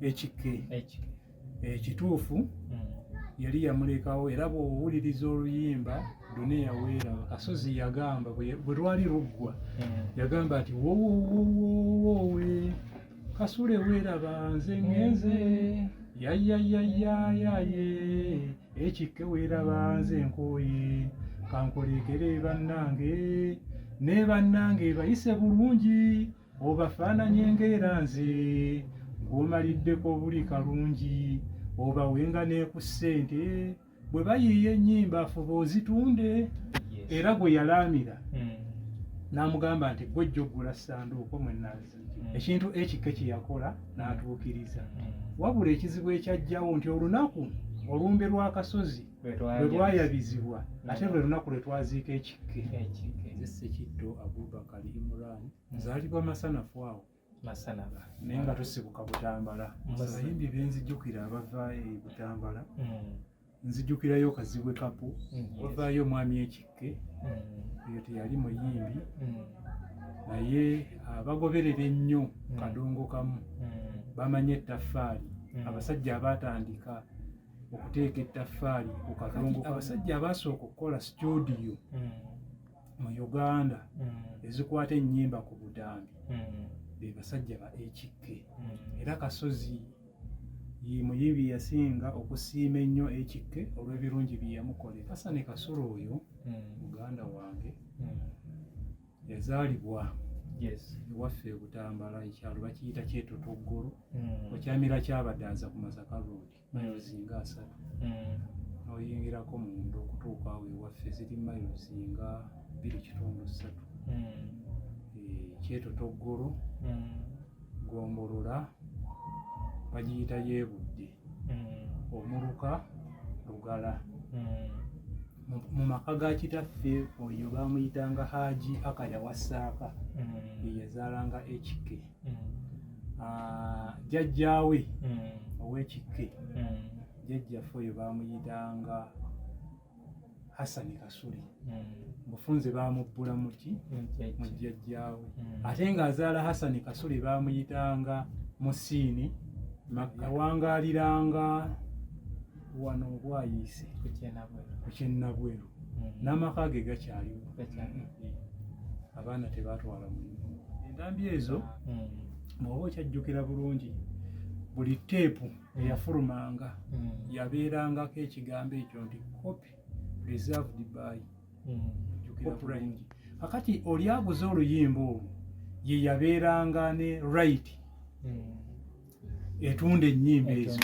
ekike ekituufu yali yamulekawo era bw'owuliriza oluyimba Dunia weeraba Kasozi yagamba bwe lwali luggwa yagamba ati wowowowowe Kasule weeraba nze ngenze yayayayaye ekike weeraba nze nkooye kankolekere bannange ne bannange bayise bulungi obafaananye ng'era nze ng'omaliddeko buli kalungi oba wenga ne ku ssente bwe bayiiya ennyimba afuba ozitunde era gwe yalaamira n'amugamba nti gwe jjo gula ssanduuko mwennazi ekintu ekike kye yakola n'atuukiriza wabula ekizibu ekyajjawo nti olunaku olumbe lwa Kasozi lwe lwayabizibwa ate lwe lunaku lwe twaziika ekike Ssekitto Abubakar Imran nzaalibwa masanafu awo naye nga tusibuka Butambala abayimbi benzijjukira abava Butambala nzijjukirayo Kazibwe Kapu wavaayo Mwami Ekike oyo teyali muyimbi naye abagoberera ennyo kadongo kamu bamanyi ettaffaali abasajja abaatandika okuteeka ettaffaali ku kadongo abasajja abaasooka okukola studio mu Uganda ezikwata ennyimba ku butambi be basajja ba Ekike era Kasozi ye muyimbi yasinga okusiima ennyo Ekike olw'ebirungi bye yamukolera. Hassan Kasulu oyo muganda wange yazaalibwa ewaffe e Butambala ekyalo bakiyita Kyetotoggolo okyamira kyabaddaza ku Masaka Road mayilozi nga 3 oyingirako munda okutuuka awo ewaffe ziri mayilozi nga 2.3 Kyetotoggolo Gombolola bagiyita Yeebudde Omuluka Lugala mu maka ga kitaffe oyo baamuyitanga Haaji Akaya Wasaaka ye yazaalanga Ekike jjajjaawe ow'Ekike jjajjaffe oyo baamuyitanga Hassan Kasule mufunze baamubbula muki mu jjajjaawe ate ng'azaala Hassan Kasule baamuyitanga Musiini yawangaaliranga wano obwayiise ku Kyennabweru n'amaka ge gakyaliwo abaana tebaatwala mulimu entambi ezo bw'oba okyajjukira bulungi buli teepu eyafulumanga yabeerangako ekigambo ekyo nti copy reserved by jjukira bulungi kakati oli aguze oluyimba olwo ye yabeeranga ne right etunda ennyimba ezo.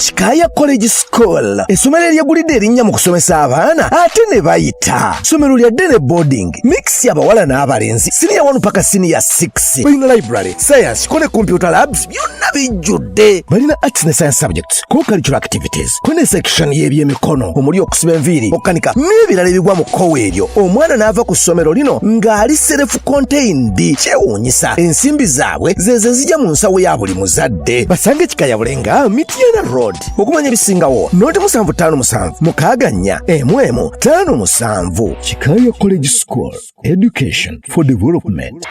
Kikaya College School essomero eryegulidde erinnya mu kusomesa abaana ate ne bayita ssomero lya ddene boarding mix y'abawala n'abalenzi senior 1 paka senior 6 balina library science ko ne computer labs byonna bijjudde balina arts ne science subjects co-curricular activities ko ne section y'ebyemikono omuli okusiba enviiri okukanika n'ebirala ebigwa mu kkowe eryo omwana n'ava ku ssomero lino ng'ali self contained kyewuunyisa ensimbi zaabwe ze zijja mu nsawo ya buli muzadde basange Kikaya Bulenga Mityana Road okumanya ebisingawo noti 757 mukaganya emwemu 57 Kikaya College School Education for Development.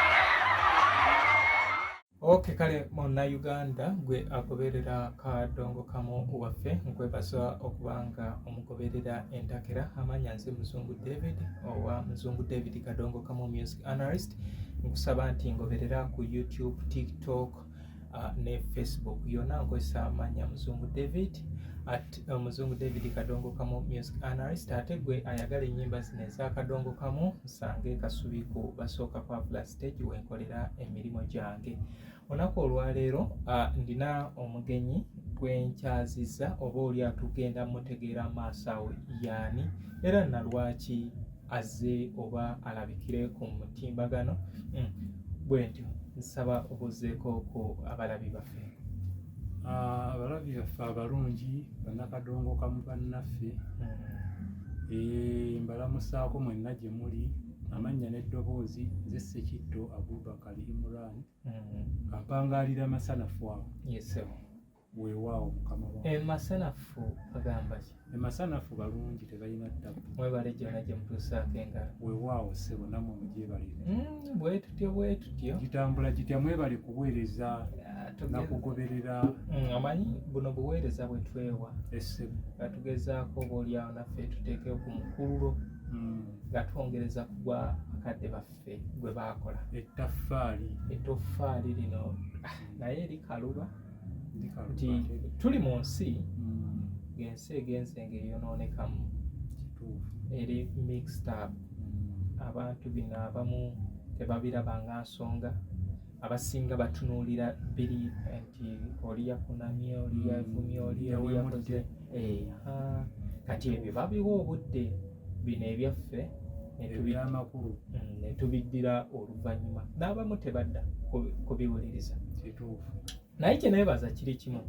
Kale monna Uganda gwe agoberera kadongo kamu waffe nkwebaza okubanga omugoberera entakera amanya nze Muzungu David owa Muzungu David kadongo kamu music analyst nkusaba nti ngoberera ku YouTube, TikTok ne Facebook yona nkozesa amanya Muzungu David Muzungu David kadongo kamu music analyst ate gwe ayagala ennyimba zino eza kadongo kamu nsange Kasubiku basooka kwa plus stage wenkolera emirimu gyange. Onako olwaleero ndina omugenyi gwenkyaziza oba oli atugenda mutegeera maaso awo yaani era nalwaki azze oba alabikire ku mutimbagano bwentyo nsaba obuzeeko ku abalabi baffe. Abalabi baffe abalungi bannakadongo kamu bannaffe mbalamusaako mwenna gye muli amannya n'eddoboozi nze Ssekitto Abubakar Imran kampangaalira masanafu awo weewaawo mukama wange masanafu agamba ki masanafu balungi tebalina ttabu mwebale gyonna gye mutuusaako engalo weewaawo ssebo nammwe mugyebalire bwe tutyo gitambula gitya mwebale kuweereza nakugoberera amanyi buno buweereza bwe twewa essebo nga tugezaako obaoliawo naffe tuteekeyo ku mukululo nga twongereza kugwa bakadde baffe gwe baakola ettoffaali lino naye likaluba nti tuli mu nsi ng'ensi egenze ng'eyonoonekamu eri mixed up abantu bino abamu tebabiraba nga nsonga abasinga batunuulira biri nti oli yakunamye oli yavumye oli yakoze kati ebyo babiwa obudde bino ebyaffe ebyamakulu ne tubiddira oluvannyuma n'abamu tebadda kubiwuliriza naye kye neebaza kiri kimu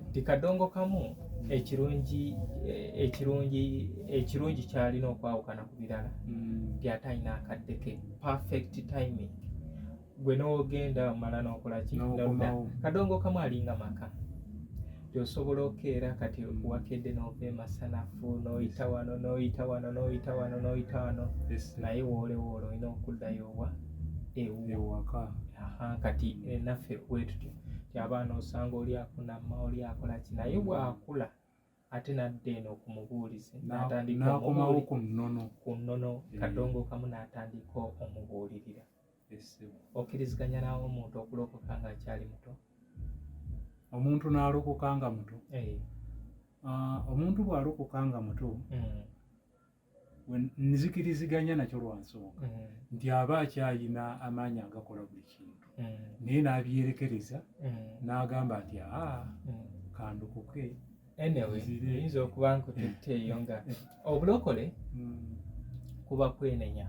nti kadongo kamu ekirungi kyalina okwawukana ku birala nti ate alina akadde ke perfect timing gwe n'ogenda omala n'okola ki kadongo kamu alinga maka osobola okeera kati wakedde n'ova emasanafu n'oyita wano n'oyita wano n'oyita wano n'oyita wano naye woolewoola olina okuddayo wa ewaka kati naffe bwe tutyo ti abaana osanga oli akunama oli akola ki naye bw'akula ate nadda eno okumubuulizi n'akomawo ku nnono kadongo kamu n'atandika omubuulirira okkiriziganya nawo omuntu okulokoka nga akyali muto omuntu n'alokoka nga muto omuntu bw'alokoka nga muto nzikiriziganya nakyo lwansonga nti aba akyalina amaanyi agakola buli kintu naye n'abyerekereza n'agamba nti kandukuke yinza okuba nkututteeyo nga obulokole kuba kwenenya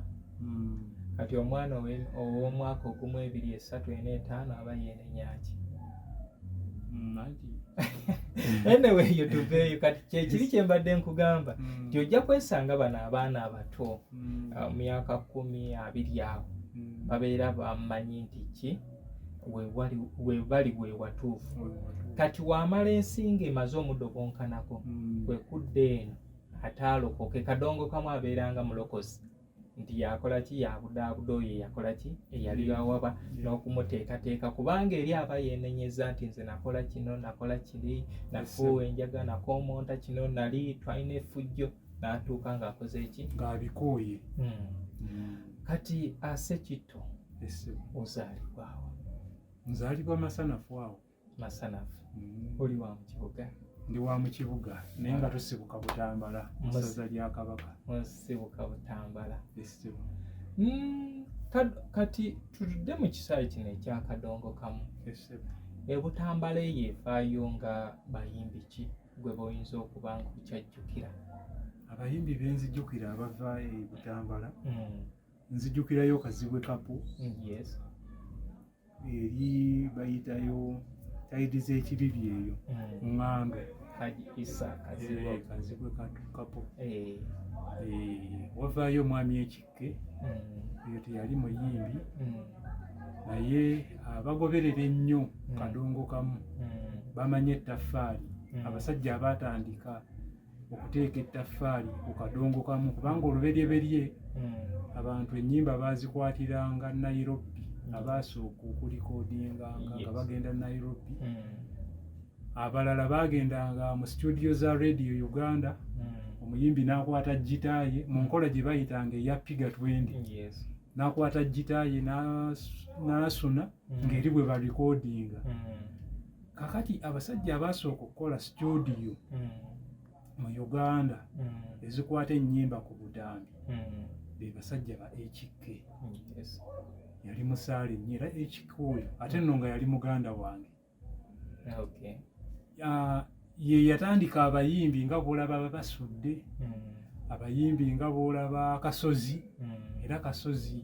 kati omwana ow'omwaka ogumu 2, 3, 4, 5 aba yeenenyaki anyway yo tuveeyo kati kyekiri kyembadde nkugamba nti ojja kwesanga bano abaana abato myaka 10, 20 awo babeera bamanyi nti ki webali we watuufu kati waamala ensinga emaze omuddo gwonkanako kwe kudda eno ataalokoke kadongo kamu abeeranga mulokozi nti yakola ki yabudaabuda oyo yakola ki eyali awaba n'okumuteekateeka kubanga eri aba yeenenyeza nti nze nakola kino nakola kiri nafuuwa enjaga nakoomonta kino nali twalina effujjo n'atuuka ng'akoze eki ng'abikooye kati ase kitto ozaalibwawo nzaalibwa masanafu awo masanafu oli wa mu kibuga ndi wa mu kibuga naye nga tusibuka Butambala mu ssaza lya Kabaka musibuka Butambala kati tutudde mu kisaawe kino ekya kadongo kamu Butambala eyo evaayo nga bayimbi ki gwe boyinza okuba nga okyajjukira abayimbi benzijjukira abava e Butambala nzijjukirayo Kazibwe Kapu eri bayitayo taidi z'ekibibi eyo ŋŋambe Kazibwe Kapu wavaayo Mwami Ekikke eyo teyali muyimbi naye abagoberera ennyo kadongo kamu bamanye ettaffaali abasajja abaatandika okuteeka ettaffaali ku kadongo kamu kubanga oluberyeberye abantu ennyimba baazikwatiranga Nairobi abaasooka okulikoodinganga nga bagenda Nairobi abalala bagendanga mu studio za Radio Uganda omuyimbi n'akwata gitaaye mu nkola gye bayitanga eya piga 20 n'akwata gitaaye n'asuna ng'eri bwe balikoodinga kakati abasajja abaasooka okukola studio mu Uganda ezikwata ennyimba ku butambi be basajja ba Ekikke yali musaale nnyo era Ekikke oyo ate nno nga yali muganda wange ye yatandika abayimbi nga bw'olaba basudde abayimbi nga bw'olaba Kasozi era Kasozi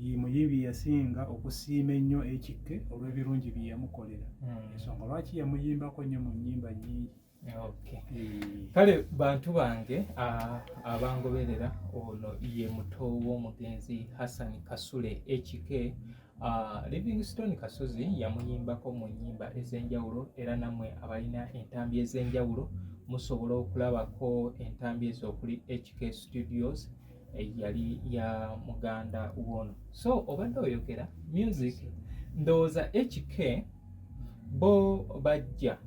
ye muyimbi yasinga okusiima ennyo Ekikke olw'ebirungi bye yamukolera ensonga lwaki yamuyimbako nnyo mu nnyimba nnyingi kale bantu bange abangoberera ono ye muto w'omugenzi Hassan Kasule Ekikke Livingstone Kasozi yamuyimbako mu nnyimba ez'enjawulo era nammwe abalina entambi ez'enjawulo musobola okulabako entambi ez'okuli HK Studios yali ya muganda wono so obadde oyogera music ndowooza HK bo bajja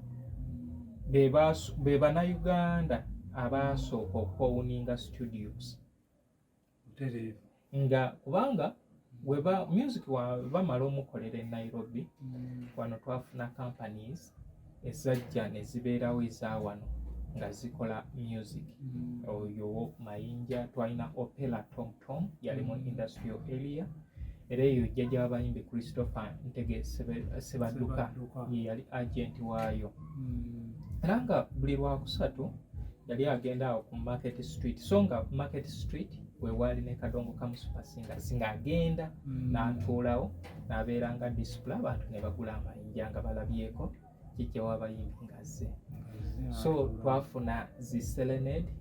be bannayuganda abasooka okowuninga studios Butereevu. nga kubanga music bamala omukolera e Nairobi wano twafuna companies ezajja ne zibeerawo ezawano nga zikola music. Oyo Mayinja twalina Opera Tom Tom yali mu industrial area, era eyo jjajja w'abayimbi Christopher Ntege Sebadduka ye yali agent waayo. Era nga buli Lwakusatu yali agenda awo ku Market Street, so nga Market Street we wali ne Kadongo Kamu Super Singers ng'agenda n'atuulawo n'abeera nga display, abantu ne bagula amayinja nga balabyeko jjajja w'abayimbi ng'azze. So twafuna zi Serenade.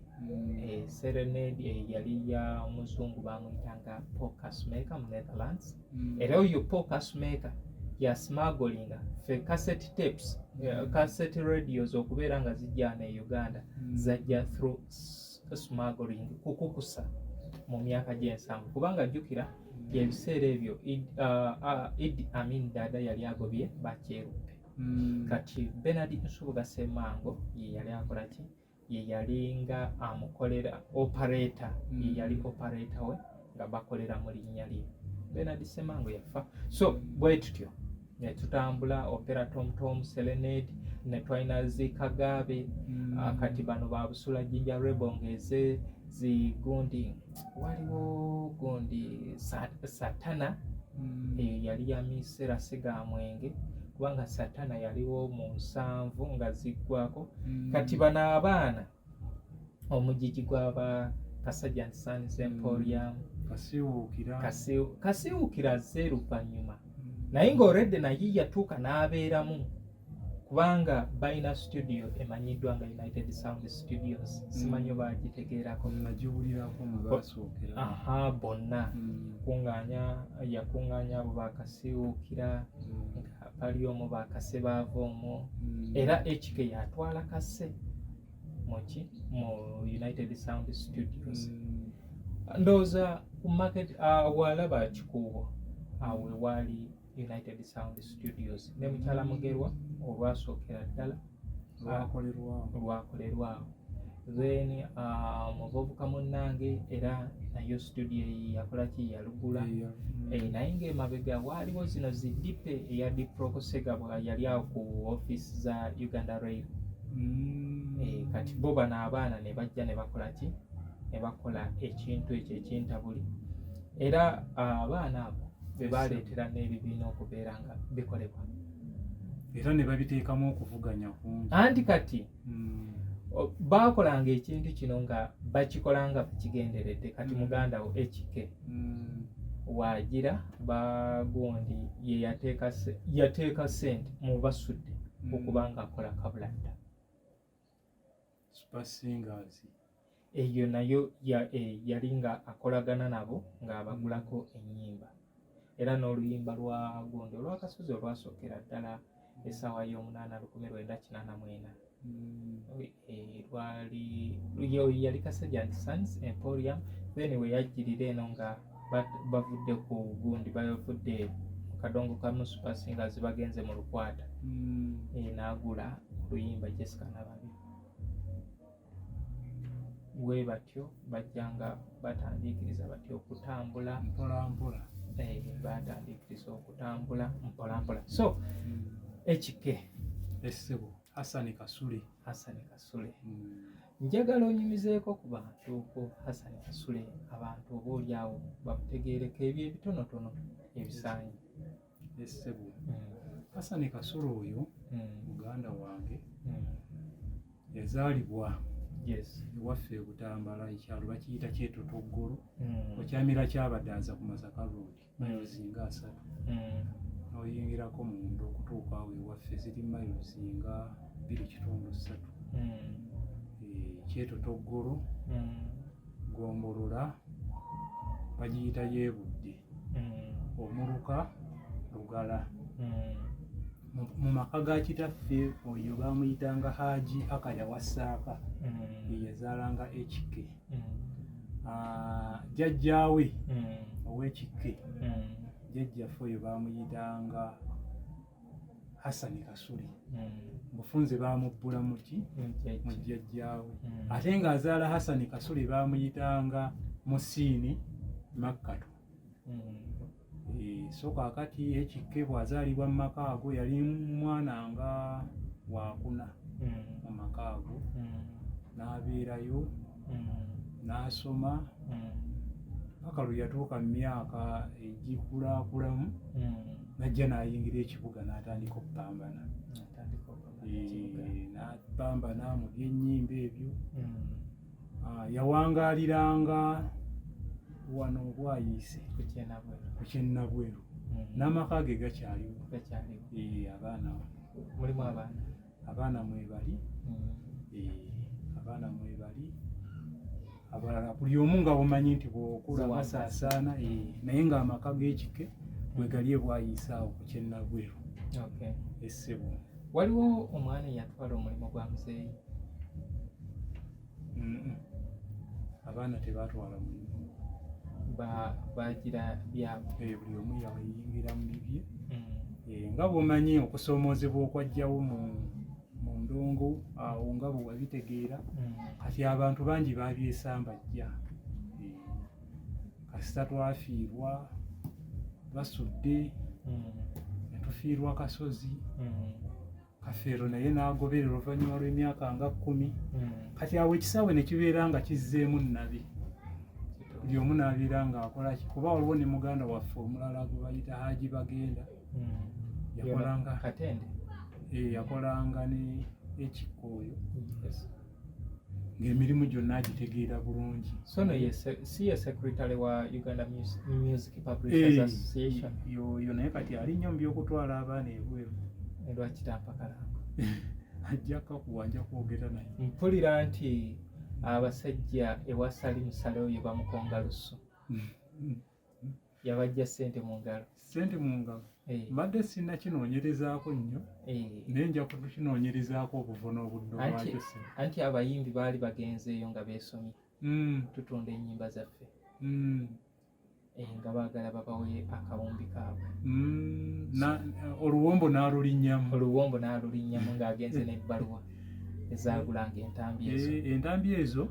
Serenade yali ya muzungu bamuyitanga Paul Kasmaker mu Netherlands. Era oyo Paul Kasmaker ya smugglinga fe cassette tapes, cassette radios okubeera nga zijja ne Uganda zajja through smuggling kukukusa mu myaka gy'ensanvu, kubanga jjukira ebiseera ebyo Idi Amin Dada yali agobye bakyeruppe. Kati Bernard Nsubuga Ssemango ye yali akola ki? Ye yali nga amukolera operator, ye yali operator we nga bakolera mu linnya lye. Bernard Ssemango yafa. So bwe tutyo ne tutambula Opera Tom Tom, Serenade, ne twalina zi Kagabe, kati bano ba Busula Jinja Rebongeze, zi gundi waliwo gundi Satana yali ya Misera Segamwenge, kubanga Satana yaliwo mu 7 nga ziggwako. Kati bano abaana omugigi gw'aba Kasajja and Sons Emporium Kasiwukira azze luvannyuma, naye ng'oredde naye yatuuka n'abeeramu, kubanga balina studio emanyiddwa nga United Sound Studios. Simanyi bagitegeerako, nagiwulirako mu basookera. Bonna yakuŋŋaanya abo bakasiwukira, nga bali omu bakase baava omwo, era HK yatwala kase mu United Sound Studios. Ndowooza ku market walaba Kikuubo awe wali United Sound Studios ne Mukyala Mugerwa olwasookera ddala lwakolerwawo. Then muvubuka munnange era nayo studio yakola ki? Yalugula. Naye ng'emabega waaliwo zino zidipe eya Diproko Segabwa yali awo ku office za Uganda Rail. Kati bo bano abaana ne bajja ne bakola ki? Ne bakola ekintu ekyo ekintabuli, era abaana abo be baleetera n'ebibiina okubeera nga bikolebwa, era ne babiteekamu okuvuganya kungi. Anti kati baakolanga ekintu kino nga bakikola nga bakigenderedde. Kati muganda wo HK waagira bagundi ye yateeka ssente mu basudde okubanga akola kabuladda. Super Singers eyo nayo yali nga akolagana nabo ng'abagulako ennyimba, era n'oluyimba lwa gundi olw'akasozi olwasookera ddala essaawa y'omunaana 1984 yali Kasajja and Sons Emporium. Then we yajjirira eno nga bavudde ku gundi bavudde Kadongo Kamu Super Singers bagenze mu Lukwata, n'agula oluyimba Jessica Nababi. We batyo bajjanga batandiikiriza batyo okutambula mpolampola. Batandiikiriza okutambula mpolampola. So HK Essebo Hassan Kasule. Njagala onyumizeeko ku bantu ku Hassan Kasule, abantu oboolyawo bakutegeereko ebyo ebitonotono ebisaanyi. Essebo Hassan Kasule oyo muganda wange yazaalibwa ewaffe e Butambala, ekyalo bakiyita Kyetotoggolo, okyamira kyabaddanza ku Masaka Road, mayilozi nga 3. N'oyingirako munda okutuuka awo ewaffe ziri mayilozi nga 2.3. Kyetotoggolo, Gombolola bagiyita Yeebudde, Omuluka, Lugala. Mu maka ga kitaffe oyo bamuyitanga Haji Akaya Wasaaka, ye yazaalanga HK. Jjajjaawe ow'HK, jjajjaffe oyo bamuyitanga Hassan Kasuli bufunze bamubbula muki mu jjajjaawe ate ng'azaala Hassan Kasuli baamuyitanga Musiini Makkato. So kaakati Ekikke bw'azaalibwa mu Makaago yali mwana nga wakuna mu Makaago n'abeerayo n'asoma paka lwe yatuuka mu myaka egikulaakulamu najja n'ayingira ekibuga n'atandika okupambana n'apambana mu by'ennyimba ebyo. Yawangaaliranga wano Bwayiise ku Kyennabweru n'amaka ge gakyaliwo. Abaana mwebali abalala buli omu nga bumanyi nti bw'okula basaasaana naye ng'amaka g'Ekikke bwe gali Bwayiise awo ku Kyennabweru. Essebo waliwo omwana eyatwala omulimu gwa muzeeyi? Abaana tebaatwala mulimu, bagira byabwe, buli omu yayingira mu bibye. Nga bw'omanyi okusoomoozebwa okwajjawo mu ndongo awo nga bwe wabitegeera, kati abantu bangi baabyesambajja. Kasita twafiirwa basudde ne tufiirwa Kasozi, Kafeero naye n'agoberera oluvannyuma lw'emyaka nga 10. Kati awo ekisaawe ne kibeera nga kizzeemu nnabe, buli omu n'abeera ng'akola ki, kuba waliwo ne muganda waffe omulala gwe bayita Haji Bagenda yakolanga ne Ekikkooyo ng'emirimu gyonna agitegeera bulungi. So no si ye secretary wa Uganda Music Publishers Association? Yo naye kati ali nnyo mu by'okutwala abaana ebweru. Lwaki tampakalango? Ajja kakuwanja kwogera naye. Mpulira nti abasajja ewa Salimu Saleho ye bamukonga lusso. Yabajja ssente mu ngalo. Ssente mu ngalo? Mbadde sinnakinoonyerezaako nnyo naye nja kukinoonyerezaako obuvuna obudde obwakyo. Anti abayimbi baali bagenzeeyo nga beesomye tutunda ennyimba zaffe nga baagala babawe akawumbi kaabwe. Oluwombo n'alulinnyamu ng'agenze n'ebbaluwa ezaagulanga entambi ezo. Entambi ezo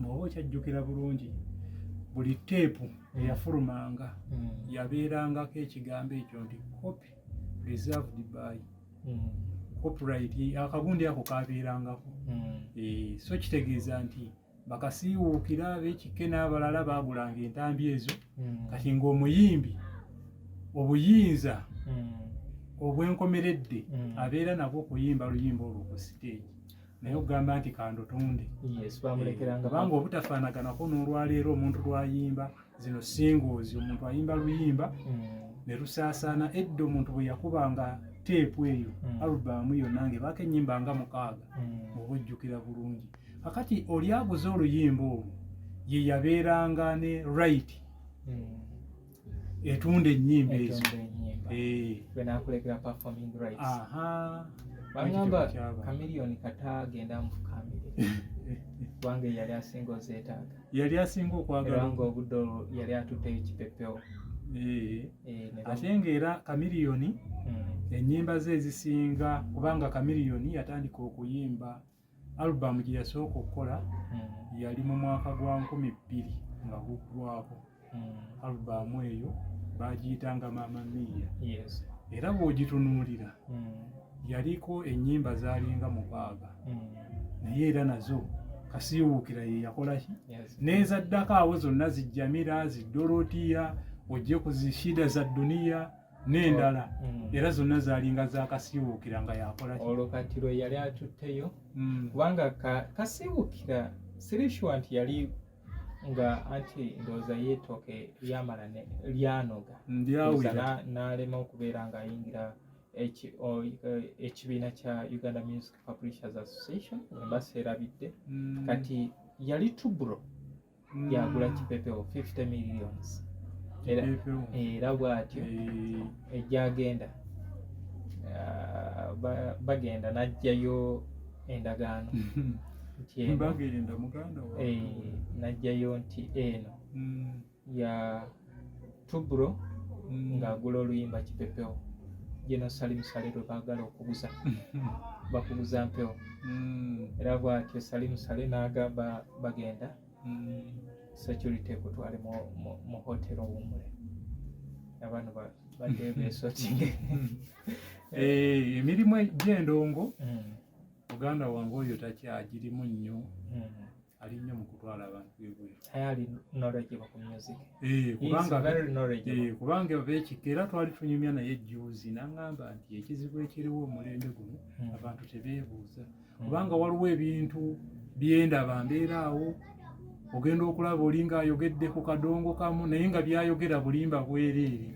bw'oba okyajjukira bulungi, buli teepu eyafulumanga yabeerangako ekigambo ekyo nti copy reserved by copyright, akagundi ako kabeerangako. So kitegeeza nti bakasiiwuukira ab'Ekikke n'abalala baagulanga entambi ezo. Kati ng'omuyimbi obuyinza obwenkomeredde abeera nabwo okuyimba luyimba olwo ku siteegi, naye okugamba nti kandotunde kubanga obutafaanaganako n'olwaleero omuntu lwayimba zino singles, omuntu ayimba luyimba ne lusaasaana. Edda omuntu bwe yakubanga teepu eyo alubamu yonna ng'ebaako ennyimba nga 6 oba ojjukira bulungi. Kakati oli aguze oluyimba olwo ye yabeeranga ne right etunda ennyimba ezo. Bangamba Chameleone kata agenda mufukamire kubanga yali asinga ozeetaaga, yali asinga okwagala nga obudde olwo yali atuddeyo kipepeo. Ate ng'era Chameleone ennyimba ze ezisinga, kubanga Chameleone yatandika okuyimba alubamu gye yasooka okukola yali mu mwaka gwa 2000 nga guggwako. Alubamu eyo bagiyitanga Mama Mia. Era bw'ogitunuulira yaliko ennyimba zaalinga 6 naye era nazo kasiiwuukira ye yakola ki, n'ezaddako awo zonna zijjamira ziddolotiya ojje ku zishida za duniya n'endala era zonna zaalinga za kasiiwuukira nga yakola ki. Olwo kati lwe yali atutteyo kubanga kasiiwuukira sirishuwa nti yali nga anti ndowooza yeetooke lyamala lyanoga n'alema okubeera ng'ayingira ekibiina kya Uganda Music Publishers Association embasa erabidde. Kati yali tuburo yagula kipepeo 50 millions era bw'atyo ejjagenda bagenda n'ajjayo endagaano n'ajjayo nti eno ya tuburo ng'agula oluyimba kipepeo General Salim Saleh lwe baagala okuguza bakuguza mpewo era bw'atyo Salim Saleh n'agamba bagenda security ekutwale mu hotel Owummule abantu badde beesotinge emirimu gy'endongo muganda wange oyo takyagirimu nnyo ali nnyo mu kutwala abantu ebweru ali knowledgeable ku music kubanga beekika era twali tunyumya naye jjuuzi n'aŋŋamba nti ekizibu ekiriwo omulembe guno abantu tebeebuuza kubanga waliwo ebintu byendaba mbeera awo ogenda okulaba olinga ayogedde ku kadongo kamu naye nga byayogera bulimba bwereere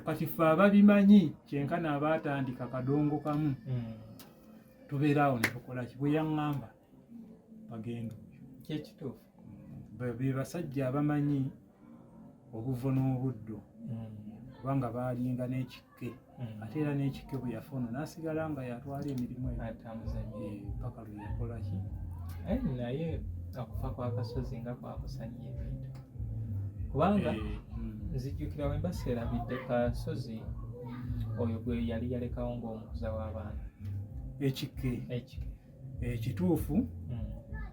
kati ffe ababimanyi kyenkana abaatandika kadongo kamu tubeera awo ne tukola ki bwe yaŋŋamba bagenda kyekituufu be basajja abamanyi obuvo n'obuddo kubanga baalinga n'ekikke ate era n'ekikke bwe yafuna n'asigala nga yatwala emirimu paka lwe yakola ki naye okufa kw'akasozi nga kwakusanya ebintu kubanga nzijjukira bwe mbaseerabidde Kasozi oyo gwe yali yalekawo ng'omukuza w'abaana ekikke ekituufu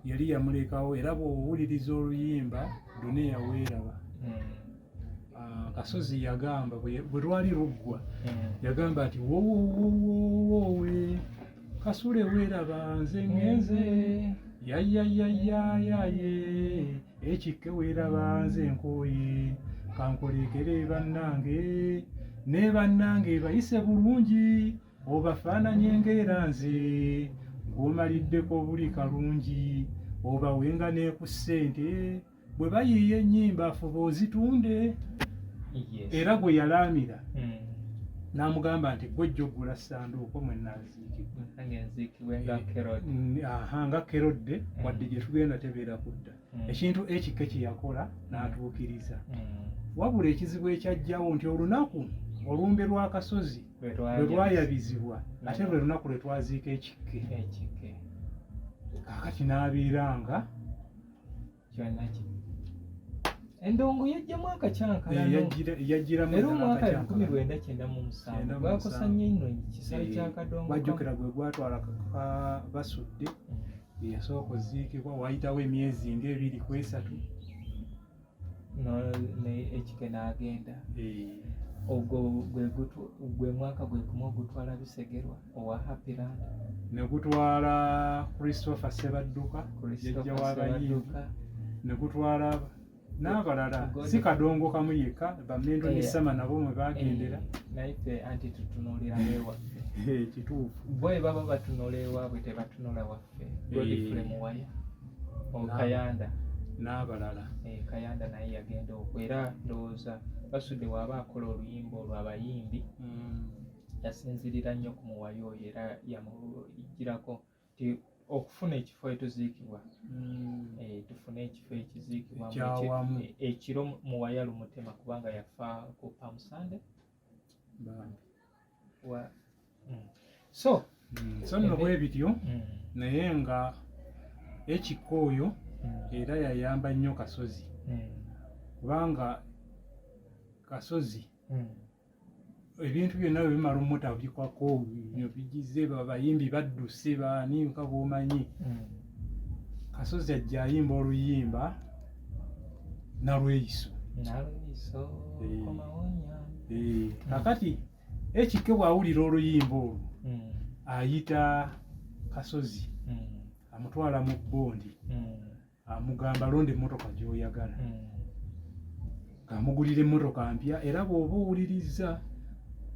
yali yamulekawo era bw'owuliriza oluyimba Dunia weeraba Kasozi yagamba bwe lwali luggwa yagamba nti wowowowowe Kasule weeraba nze ngenze yayayayayaye ekikke weeraba nze nkooye kankolekere bannange ne bannange bayise bulungi obafaananye ng'era nze ng'omaliddeko buli kalungi obawenga ne ku ssente bwe bayiiya ennyimba afuba ozitunde era gwe yalaamira n'amugamba nti gwejja oggula ssanduuko mwe naaziikibwa nga kerodde wadde gye tugenda tebeera kudda ekintu ekikke kye yakola n'atuukiriza wabula ekizibu ekyajjawo nti olunaku olumbe lwa Kasozi lwe lwayabizibwa ate lwe lunaku lwe twaziika ekikke kaakati n'abeeranga endongo yajjamu akacyankalano era omwaka 1997 gwakusanya nnyo kisale ky'akadongo wajjukira gwe gwatwala basudde yasooka oziikibwa wayitawo emyezi ng'ebiri ku esatu ekike n'agenda ogwo gwe mwaka gwe gumu ogutwala Bisegerwa owa Happyland ne gutwala Christopher Sebadduka jjajja w'abayimbi ne gutwala n'abalala si kadongo kamu yekka bamendo n'essama nabo mwe bagendera naife anti tutunuulira ewaffe kituufu bwe baba batunula ewaabwe tebatunula waffe Godfrey Muwaya Kayanda n'abalala Kayanda naye yagenda okwo era ndowooza Basudde waaba akola oluyimba olwo abayimbi yasinzirira nnyo ku Muwaya oyo era yamugirako nti okufuna ekifo etuziikibwa tufune ekifo ekiziikibwa ekiro Muwaya lumutema kubanga yafa ku Palm Sunday so nno bwe bityo naye nga ekikko oyo era yayamba nnyo Kasozi kubanga Kasozi ebintu byonna bwe bimala omutabikwako bigize abayimbi badduse baani nga bw'omanyi Kasozi ajja ayimba oluyimba Nalweyiso kakati ekikke bw'awulira oluyimba olwo ayita Kasozi amutwala mu bbondi amugamba londa emmotoka gy'oyagala amugulira emmotoka mpya era bw'oba owuliriza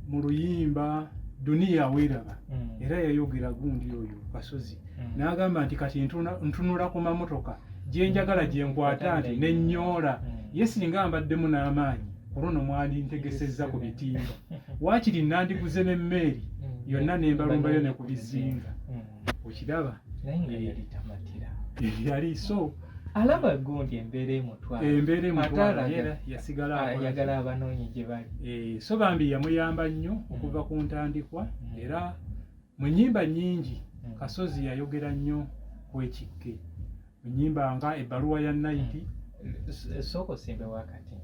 mu luyimba Dunia weeraba era yayogera gundi oyo Kasozi n'agamba nti kati ntunula ku mamotoka gyenjagala gyenkwata nti nennyoola ye singa mbaddemu n'amaanyi olwo mwandintegesezza ku bitimba waakiri nandiguze n'emmeeri yonna nembalumbayo ne ku bizinga okiraba yali so alaba gundi embeera emutwala era yasigala ayagala abanoonyi gye bali so bambi yamuyamba nnyo okuva ku ntandikwa era mu nnyimba nnyingi Kasozi yayogera nnyo ku ekikke mu nnyimba nga ebbaluwa ya Naiti sooka osimbe wakati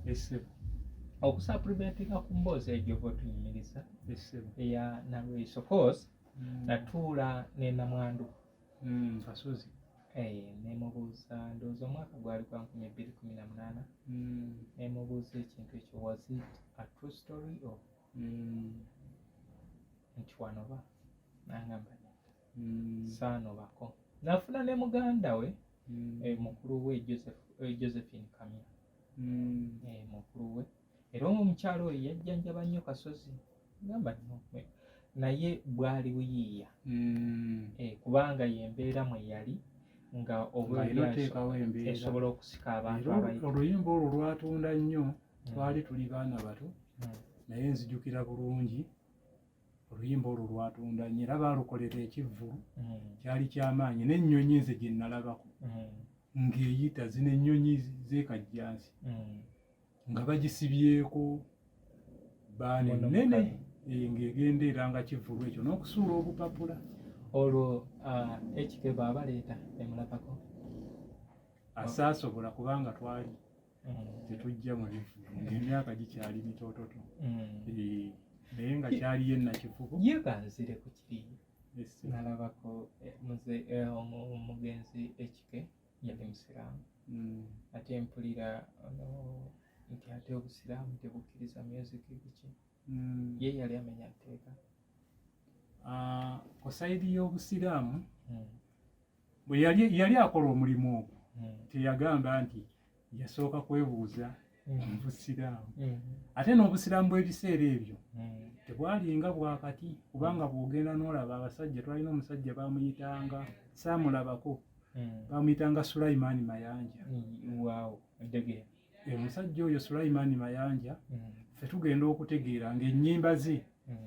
okusupplementinga ku mboozi egyo bwotunyumiriza Essebo. eya Nalweyiso cause natuula ne Namwandu Kasozi. nemubuuza ndowooza omwaka gwali gwa 2018 nemubuuza ekintu ekyo was it a true story or nti wanoba nangamba saanobako nafuna ne muganda we mukulu we Josephine Kamya mukulu we era omukyalo oyo yajjanjaba nnyo Kasozi ngamba naye bwali buyiiya kubanga yembeera mwe yali nga esobola okusika abantu oluyimba olwo lwatunda nnyo twali tuli baana bato naye nzijukira bulungi oluyimba olwo lwatunda nnyo era baalukolera ekivvulu kyali kyamaanyi n'ennyonyi nze gye nalabako ng'eyita zino ennyonyi z'ekajjansi nga bagisibyeko baana ennene ng'egenda era nga kivvulu ekyo n'okusuula obupapula olwo ekike baabaleeta emulabako asaasobola kubanga twali tetujja mu bivvulu ng'emyaka gikyali mitoototo naye nga kyaliyo ennakivubo yeganzire ku kiri nalabako omugenzi ekike yali musiraamu ate mpulira nti ate obusiraamu tebukkiriza music biki ye yali amenya nteeka ku sayidi y'obusiraamu bwe yali akola omulimu ogwo teyagamba nti yasooka kwebuuza obusiraamu ate n'obusiraamu bw'ebiseera ebyo tebwalinga bwakati kubanga bw'ogenda n'olaba abasajja twalina omusajja baamuyitanga saamulabako baamuyitanga Sulaiman Mayanja omusajja oyo Sulaiman Mayanja ffe tugenda okutegeera ng'ennyimba ze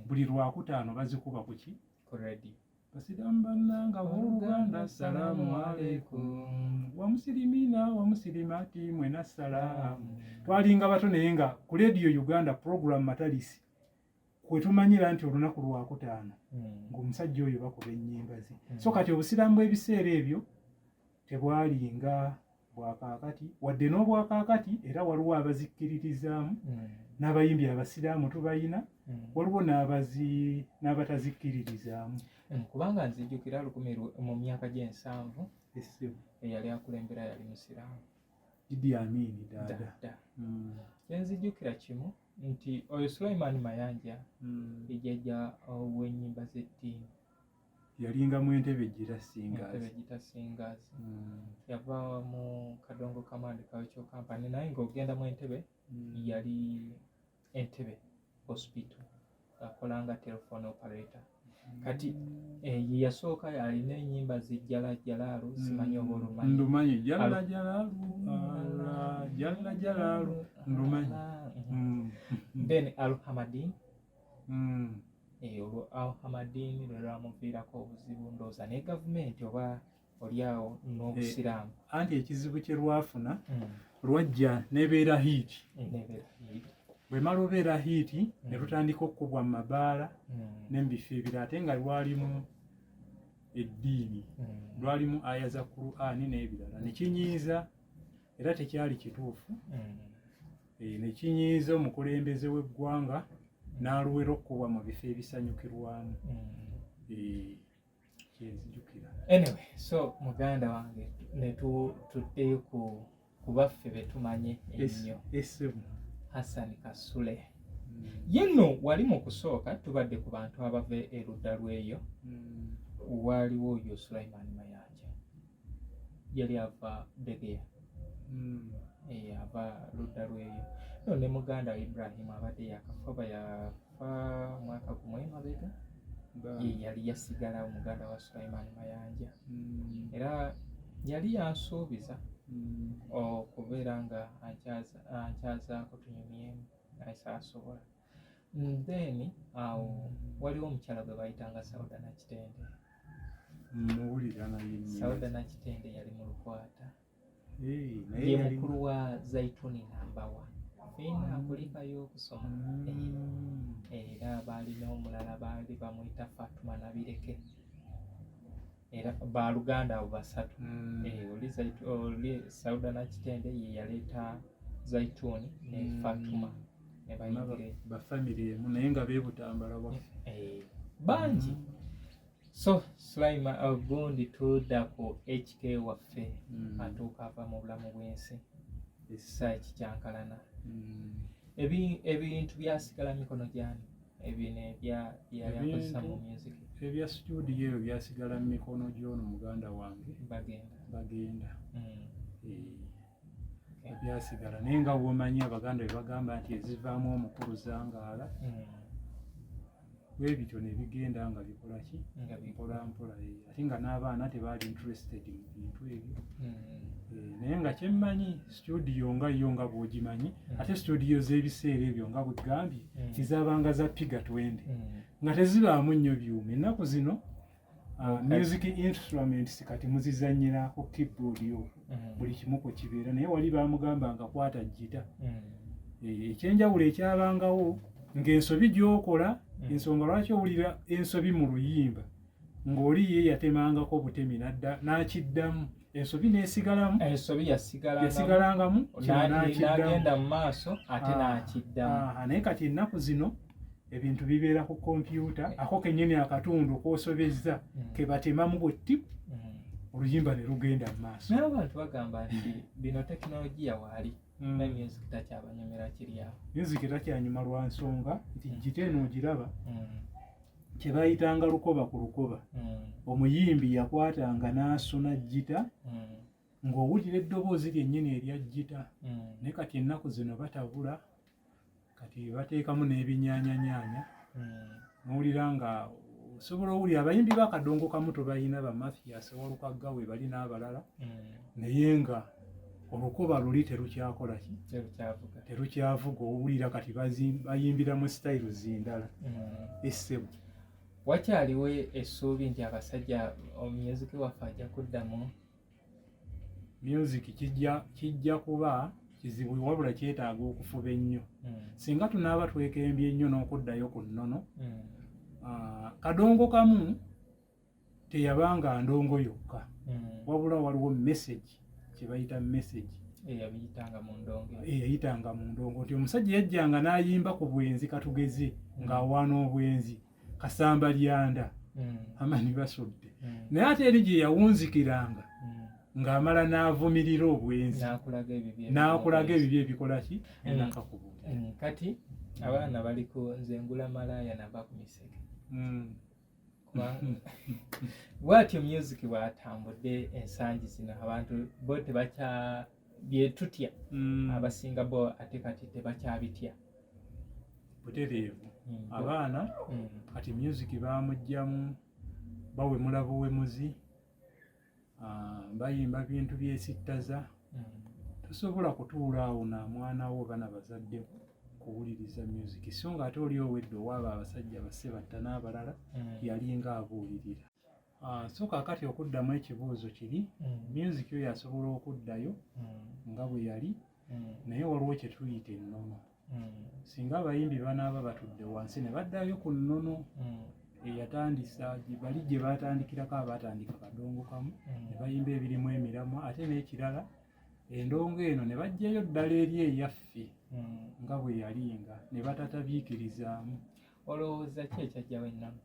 buli lwakutaano bazikuba ku ki ku radio basiraamu bannanga b'oluganda assalaamu aleikum wamusirimina wamusirimaati mwena assalaamu twalinga bato naye nga ku radio Uganda program matalisi kwe tumanyira nti olunaku lwakutaano ng'omusajja oyo bakuba ennyimba ze so kati obusiraamu bw'ebiseera ebyo tebwalinga bwakaakati wadde n'obwakaakati era waliwo abazikkiririzaamu n'abayimbi abasiraamu tubayina waliwo n'abatazikkiririzaamu kubanga nzijjukira mu myaka gy'ensanvu eyali akulembera yali musiraamu Idi Amin dada nzijjukira kimu nti oyo Sulaiman Mayanja ejjajja w'ennyimba z'eddiini yalinga mu Entebbe Gitasingazi yava mu Kadongo Command Cultural Company naye ng'ogenda mu Entebbe yali Entebbe Hospital akolanga telephone operator kati ye yasooka yalina ennyimba zijjalajalaalu simanyi oba olumanyi ndumanyi jalajalaalu ndumanyi then Al-Hamadin olwo Al-Hamadin lwe lwamuviirako obuzibu ndowooza ne gavumenti oba oliawo n'obusiraamu anti ekizibu kye lwafuna lwajja nebeera hiiti bwemala obeera hiiti ne lutandika okukubwa mu mabaala n'embifo ebira ate nga lwalimu eddiini lwalimu aya za Qur'ani n'ebirala nekinyiiza era tekyali kituufu nekinyiiza omukulembeze w'eggwanga n'aluwera okukubwa mu bifo ebisanyukirwamu kyenzijukira anyway so muganda wange netuddeyo ku baffe betumanye ennyo essebu Hassan Kasule yenno wali mu kusooka tubadde ku bantu abava erudda lw'eyo waaliwo oyo Sulaiman Mayanja yali ava Degeya ava ludda lw'eyo no ne muganda Ibrahim abadde yakafa yafa mwaka gumwe emabega yali yasigala omuganda wa Sulaiman Mayanja era yali yansuubiza okubeera nga ankyazaako tunyumyemu naisaasobola then awo waliwo omukyala gwe bayitanga Sauda Nakitende Sauda Nakitende yali mu lukwata ye mukulu wa Zaituni nambawa fina akulikayo okusoma era baalina omulala baali bamuyita Fatuma Nabireke era baluganda abo basatu oli Sauda Nakitende ye yaleeta Zaituni ne Fatuma ne bayingira bafamily emu naye nga beebutambala waffe bangi. So Sulaiman gundi tudda ku HK waffe atuuka ava mu bulamu bw'ensi essaawa ekikyankalana. Ebintu byasigala mikono gyani ebino ebyakozesa mu music ebya studio ebyo byasigala mu mikono gy'ono muganda wange bagenda byasigala naye nga bw'omanyi abaganda bwe bagamba nti ezivaamu omukulu zangaala bwe bityo ne bigenda nga bikola ki mpola mpola ate nga n'abaana tebaali interested mu bintu ebyo naye nga kyemmanyi studio nga yo nga bw'ogimanyi ate studio z'ebiseera ebyo nga bwegambye tizaabanga za piga 20 nga tezibaamu nnyo byuma ennaku zino music instruments kati muzizannyira ku keyboard yo buli kimu ku kibeera naye wali baamugambanga kwata jjita ekyenjawulo ekyabangawo ng'ensobi gy'okola ensonga lwaki owulira ensobi mu luyimba ng'oli ye yatemangako obutemi n'akiddamu ensobi n'esigalamu yasigalangamu n'agenda mu maaso ate n'akiddamu naye kati ennaku zino ebintu bibeera ku kompyuta ako kennyini akatundu k'osobezza ke batemamu bwetti oluyimba ne lugenda mu maaso. Naye abantu bagamba nti bino tekinologiya waali ne music takyabanyumira kiri awo. Music takyanyuma lwa nsonga nti jjita eno ogiraba kye bayitanga lukoba ku lukoba omuyimbi yakwatanga n'asuna jjita ng'owulira eddoboozi lyennyini erya jjita naye kati ennaku zino batabula kati bateekamu n'ebinyaanyanyaanya n'owulira nga osobola owulira abayimbi b'akadongo kamu tobayina ba Mathias Walukagga we bali n'abalala naye nga olukoba luli terukyakola ki terukyavuga owulira kati bayimbira mu sitayiro zindala essebo. Wakyaliwo essuubi nti abasajja omumyuziki waffe ajja kuddamu? Music kijja kuba kizibu wabula kyetaaga okufuba ennyo singa tunaaba twekembye ennyo n'okuddayo ku nnono. Kadongo kamu teyabanga ndongo yokka wabula waliwo message kye bayita message eyayitanga mu ndongo nti omusajja yajjanga n'ayimba ku bwenzi katugeze ng'awaana obwenzi kasamba lyanda amani basudde naye ate eri gye yawunzikiranga ng'amala n'avumirira obwenzi n'akulaga ebibyo ebikola ki enakakubuulira. Kati abaana bali ku nze ngula malaaya nava ku misege bwatyo music bwatambudde ensangi zino abantu bo tebakya byetutya abasinga bo ate kati tebakyabitya butereevu. Abaana kati music bamugyamu bawemula buwemuzi bayimba bintu byesittaza tosobola kutuula awo na mwana wo bana bazadde kuwuliriza music so nga ate oli owedde owaaba abasajja basebatta n'abalala yalinga abuulirira. So kaakati okuddamu ekibuuzo kiri music oyo asobola okuddayo nga bwe yali naye waliwo kye tuyita ennono singa abayimbi banaaba batudde wansi ne baddayo ku nnono eyatandisa bali gye baatandikirako abaatandika kadongo kamu ne bayimba ebirimu emiramwa ate n'ekirala endongo eno ne bajjayo ddala eri eyaffe nga bwe yalinga ne batatabiikirizaamu. Olowooza ki ekyajjawo ennono?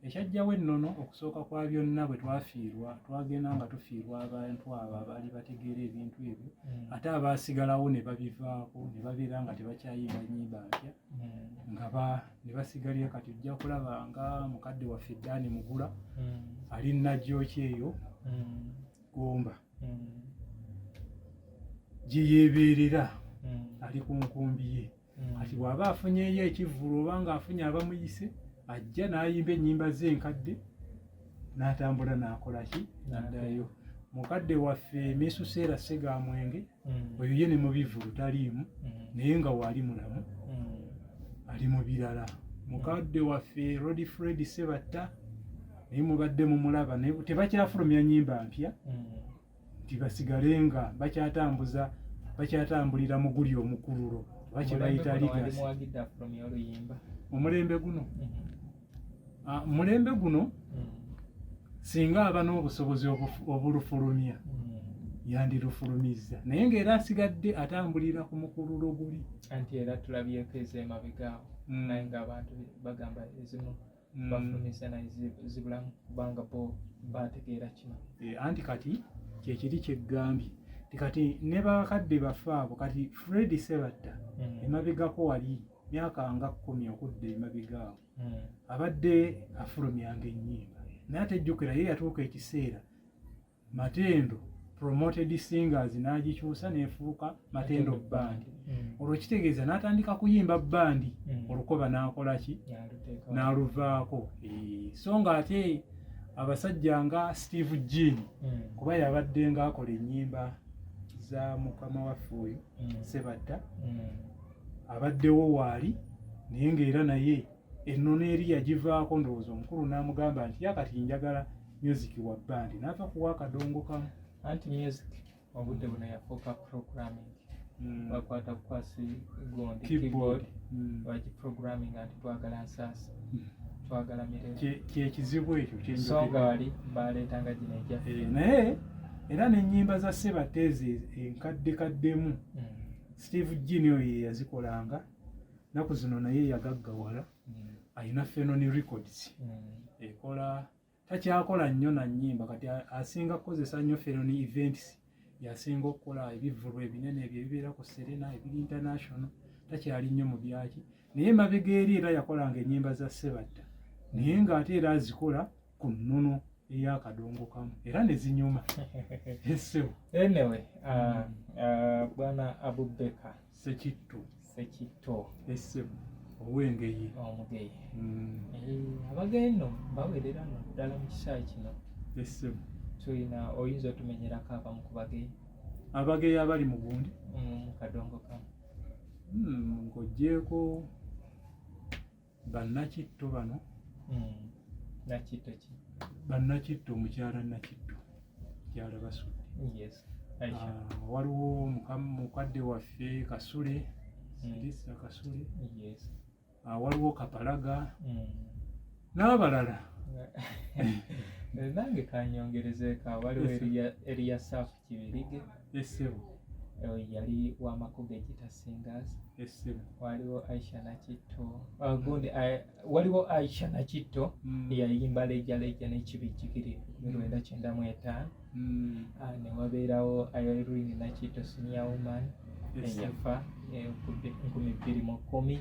Ekyajjawo ennono okusooka kwa byonna bwe twafiirwa twagenda nga tufiirwa abantu abo abaali bategeera ebintu ebyo ate abaasigalawo ne babivaako ne babeera nga tebakyayimba nnyimba mpya ne basigalira kati ojja kulaba nga mukadde waffe Dani Mugula ali Najjooki eyo Gomba gye yeebeerera ali ku nkumbi ye kati bw'aba afunyeeyo ekivvulu oba ng'afunye abamuyise ajja n'ayimba ennyimba ze enkadde n'atambula n'akola ki n'addayo. Mukadde waffe Mesuseera Ssegamwenge oyo ye ne mu bivvulu taliimu naye nga waali mulamu ali mu birala. Mukadde waffe Rodi Fred Ssebatta naye mubadde mumulaba naye tebakyafulumya nnyimba mpya nti basigale nga bakyatambulira mu guli omukululo bakye bayita ligasi. Omulembe guno singa aba n'obusobozi obulufulumya yandirufulumizza naye ng'era asigadde atambulira ku mukululo guli. Anti era tulabyeko ez'emabegaawo naye ng'abantu bagamba ezimu bafulumiza naye zibulamu kubanga bo bategeera kino. Anti kati kyekiri kyeggambye kati ne bakadde baffe abo kati Fred Sebatta emabegako wali myaka nga 10 okudda emabegaawo abadde afulumyanga ennyimba naye atejjukira ye yatuuka ekiseera Matendo promoted singers n'agikyusa n'efuuka Matendo band. Olwo kitegeeza n'atandika kuyimba bandi olukoba n'akola ki n'aluvaako. So nga ate abasajja nga Steve Jean kuba yabadde ng'akola ennyimba za mukama waffe oyo Sebatta abaddewo waali naye ng'era naye ennono eri yagivaako ndowooza omukulu n'amugamba nti yakati njagala music wa bandi n'ava kuwa akadongo kamu. Anti music obudde buno yafuuka programming bakwata kukwasi gundi keyboard waki programming anti twagala nsaasi twagala mirembe kyekizibu ekyo kyensonga wali baleetanga gino ejja naye era n'ennyimba za Sebatta ezo enkaddekaddemu Steve Jean oyo ye yazikolanga naku zino naye yagaggawala ayina Phenon Records ekola takyakola nnyo na nnyimba kati asinga kukozesa nnyo Phenon Events yasinga okukola ebivvulu ebinene ebyo ebibeera ku Serena ebiri international takyali nnyo mu byaki naye mabega eri era yakolanga ennyimba za Sebatta naye ng'ate era azikola ku nnono ey'akadongo kamu era ne zinyuma essewo. Anyway, bwana Abubeka Sekitto essewo ow'Engeye Omugeye abageye nno bawerera nno ddala mu kisaayi kino essewo tulina oyinza otumenyerako abamu ku bageye abageye abali mu gundi mu kadongo kamu ng'oggyeko bannakitto bano Nakitto ki bannakitto omukyala Nakitto mukyala Basudde yes waliwo mukadde waffe Kasule Sirisa Kasule yes waliwo Kapalaga n'abalala nange kanyongerezeeko waliwo Elia Safu Kibirige essewo yali w'amakuge Gita Singers essewo waliwo Aisha Nakitto gundi waliwo Aisha Nakitto eyayimba Lejja n'ekibijjigiri 1995 ne wabeerawo Irene Nakitto senior woman eyafa 2010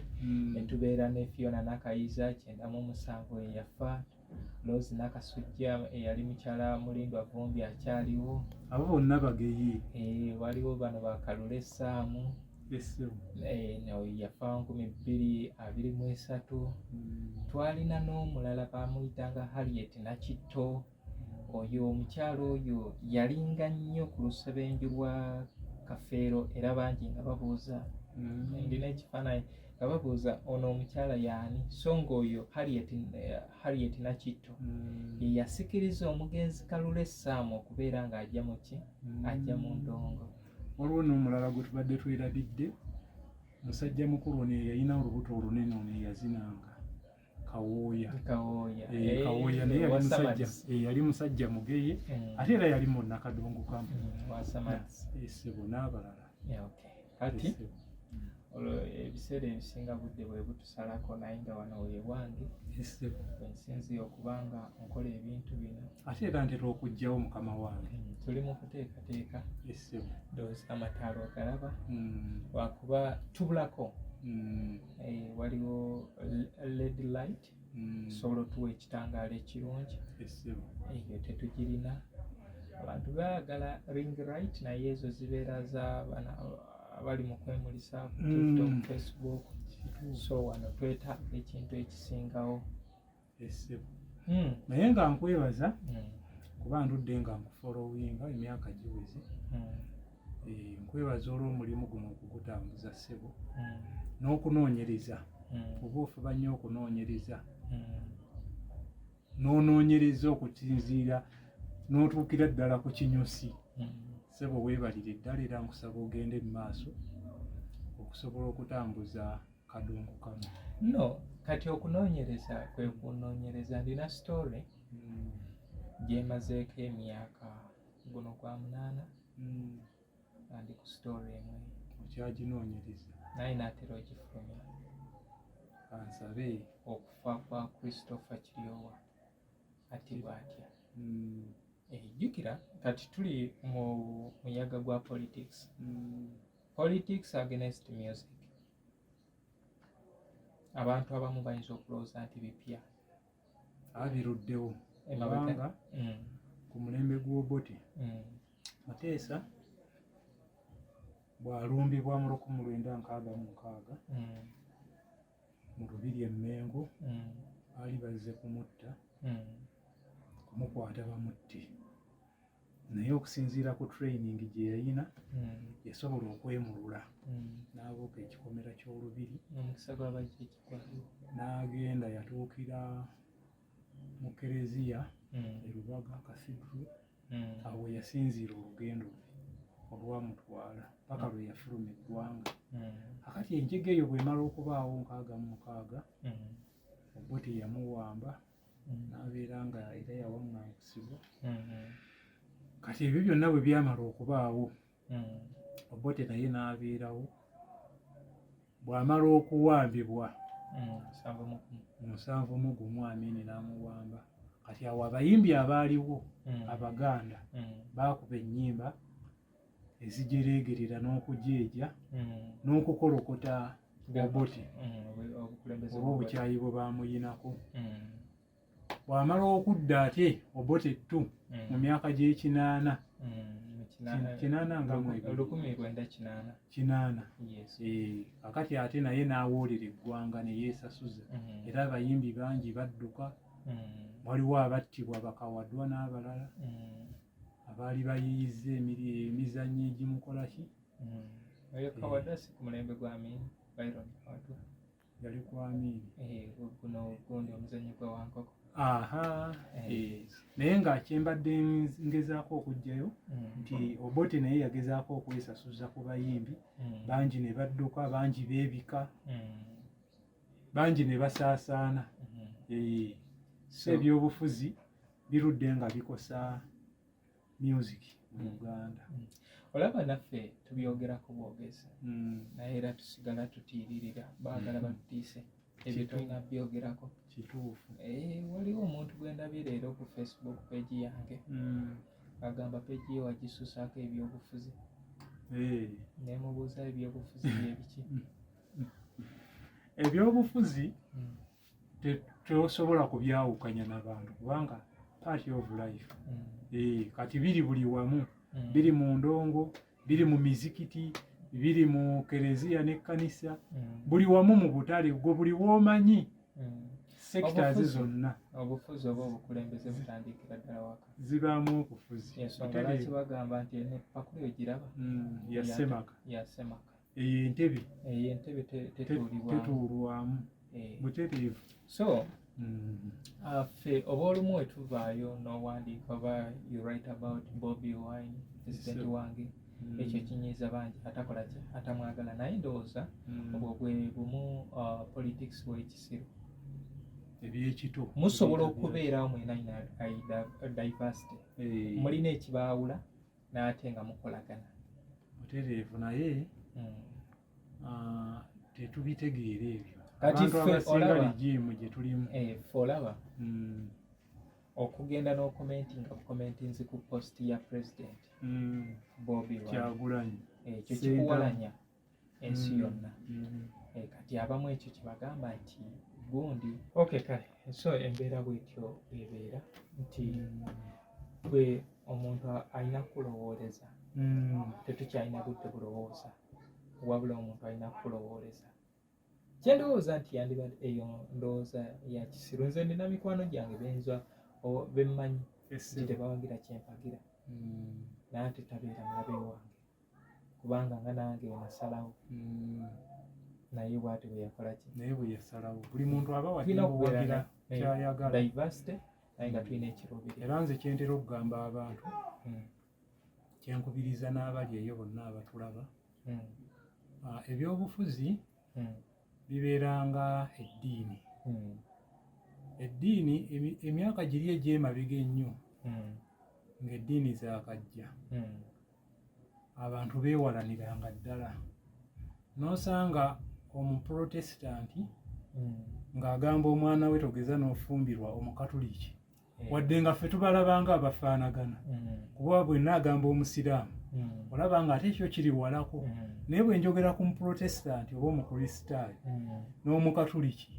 ne tubeera ne Fiona Nakayiza 97 eyafa Rose Nakasujja eyali mukyala Mulindwa Vumbi akyaliwo abo bonna bageye waliwo bano bakalule Saamu essewo yafa 2023 twalina n'omulala bamuyitanga Harriet Nakitto oyo omukyalo oyo yalinga nnyo ku lusebenju lwa Kafeero era bangi nga babuuza ndina ekifaananyi nga babuuza ono omukyala yaani so ng'oyo Harriet Nakitto ye yasikiriza omugenzi Kalule Saamu okubeera ng'ajja mu ki ajja mu ndongo. Waliwo n'omulala gwe tubadde twerabidde musajja mukulu ono yalina olubuto olunene ono eyazinanga Kawooya naye yali musajja mugeye ate era yali mu Nakadongo kamu esebo n'abalala kati ebiseera ebisinga budde bwe butusalako naye nga wano we wange ensinzi okubanga nkola ebintu bino ate era ntera okuggyawo mukama wange tuli mu kuteekateeka ndowooza amataalo ogalaba wakuba tubulako waliwo led light sobola otuwa ekitangaala ekirungi eyo tetugirina abantu baagala ring light naye ezo zibeera z'abana abali mu kwemulisa ku TikTok, Facebook so wano twetaaga ekintu ekisingawo naye nga nkwebaza kuba ndudde nga nkufollowinga emyaka giweze nkwebaza olw'omulimu guno okugutambuza ssebo n'okunoonyereza oba ofuba nnyo okunoonyereza n'onoonyereza okusinziira n'otuukira ddala ku kinyusi ssebo weebalire ddala era nkusaba ogende mu maaso okusobola okutambuza kadongo kamu. No, kati okunoonyereza kwe kunoonyereza ndina story gyemazeeko emyaka guno gwa 8 ndi ku story emwe okyaginoonyereza naye naatera ogifulumya kansabe okufa kwa Christopher Kiryowa attibwa atya. Jjukira kati tuli mu muyaga gwa politics. Politics against music. Abantu abamu bayinza okulowooza nti bipya abiruddewo kubanga ku mulembe gw'Obote Mateesa bw'alumbibwa mu 1966 mu Lubiri e Mmengo baali bazze kumutta kumukwata bamutte naye okusinziira ku training gye yalina yasobola okwemulula n'abuuka ekikomera ky'Olubiri n'agenda yatuukira mu Kereziya e Lubaga Cathedral awo yasinziira olugendo lwe olwamutwala paka lwe yafuluma eggwanga. Akati enjega eyo bw'emala okubaawo 66 Obote yamuwamba n'abeera nga era yawaŋŋangusibwa. Kati ebyo byonna bwe byamala okubaawo Obote naye n'abeerawo bw'amala okuwambibwa 71 Amini n'amuwamba. Kati awo abayimbi abaaliwo Abaganda baakuba ennyimba ezijereegerera n'okujeeja n'okukolokota Obote olw'obukyayi bwe baamuyinako. Bw'amala okudda ate Obote ttu mu myaka gy'ekinaana 1980 kakati ate naye n'awoolera eggwanga ne yeesasuza era abayimbi bangi badduka. Waliwo abattibwa Bakawadwa n'abalala abaali bayiyizza emizannyo egimukola ki. Kawadwa si ku mulembe gwa Amini Byron Kawadwa yali ku Amini guno gundi omuzannyo gwa Wankoko. Naye nga kyembadde ngezaako okuggyayo nti Obote naye yagezaako okwesasuza ku bayimbi bangi ne badduka bangi beebika bangi ne basaasaana. So ebyobufuzi birudde nga bikosa music mu Uganda. Olaba naffe tubyogerako bwogezi naye era tusigala tutiiririra baagala batutiise ebyo tulina byogerako. Kituufu. Waliwo omuntu gwe ndabye leero ku Facebook page yange agamba page ye wagisusaako ebyobufuzi. Nemubuuza ebyobufuzi byebiki? Ebyobufuzi tosobola kubyawukanya n'abantu kubanga part of life. Kati biri buli wamu, biri mu ndongo, biri mu mizikiti, biri mu kereziya n'ekkanisa, buli wamu mu butale gwe buli w'omanyi sectors zonna. Obufuzi oba obukulembeze butandikira ddala waka zibaamu okufuzi. Ensonga lwaki bagamba nti epakula ogiraba yasemaka entebe tetuulwamu butereevu. So ffe oba olumu wetuvaayo n'owandiika oba you write about Bobi Wine president wange ekyo kinyiiza bangi atakola ki atamwagala naye ndowooza obwo bwe bumu politics w'ekisiro ebyekito musobola okubeerawo mwena diversity mulina ekibaawula n'ate nga mukolagana butereevu naye tetubitegeera ebyo. Kati abasinga ligimu gye tulimu ffe olaba okugenda n'okomentinga bukomentinzi ku post ya president Bobi Wine Kyagulanyi ekyo kikuwalanya ensi yonna. Kati abamu ekyo kyebagamba nti gundi kale so embeera bwetyo ebeera nti bwe omuntu alina kulowooleza tetukyalina budde bulowooza wabula omuntu alina kulowooleza. Kyendowooza nti yandibadde eyo ndowooza ya kisiru. Nze ndina mikwano gyange bemmanyi nti tebawagira kyempagira naye tetabeera mulabe wange kubanga nga nange wenasalawo naye bw'ati bwe yakola ki naye bwe yasalawo. Buli muntu aba wagira kyayagala diversity naye nga tulina ekirubiri. Era nze kyentera okugamba abantu kyenkubiriza n'abali eyo bonna abatulaba ebyobufuzi bibeeranga eddiini. Eddiini emyaka giri egy'emabega ennyo ng'eddiini zaakajja abantu beewalaniranga ddala n'osanga omuprotesitanti ng'agamba omwana we togeza n'ofumbirwa omukatuliki wadde nga ffe tubalabanga abafaanagana kuba bwenna agamba omusiraamu olaba nga ate ekyo kiri walako naye bwe njogera ku muprotesitanti oba omukristaayo n'omukatuliki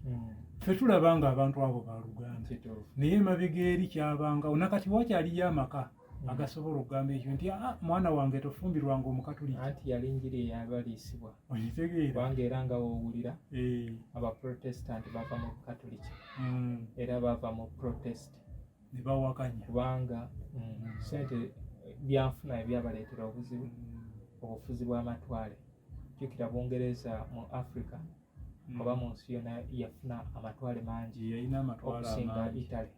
ffe tulaba nga abantu abo baluganda naye emabega eri kyabangawo nakati wakyaliyo amaka agasobola okugamba ekyo nti mwana wange tofumbirwanga omukatuliki anti yali njiri eyabaliisibwa okitegeera kubanga era nga woowulira abaprotesitanti bava mu bukatuliki era bava mu protest ne bawakanya kubanga sente byanfuna ebyabaleetera obuzibu obufuzi bw'amatwale jjukira bungereza mu africa oba mu nsi yonna yafuna amatwale mangi yalina amatwale okusinga Italy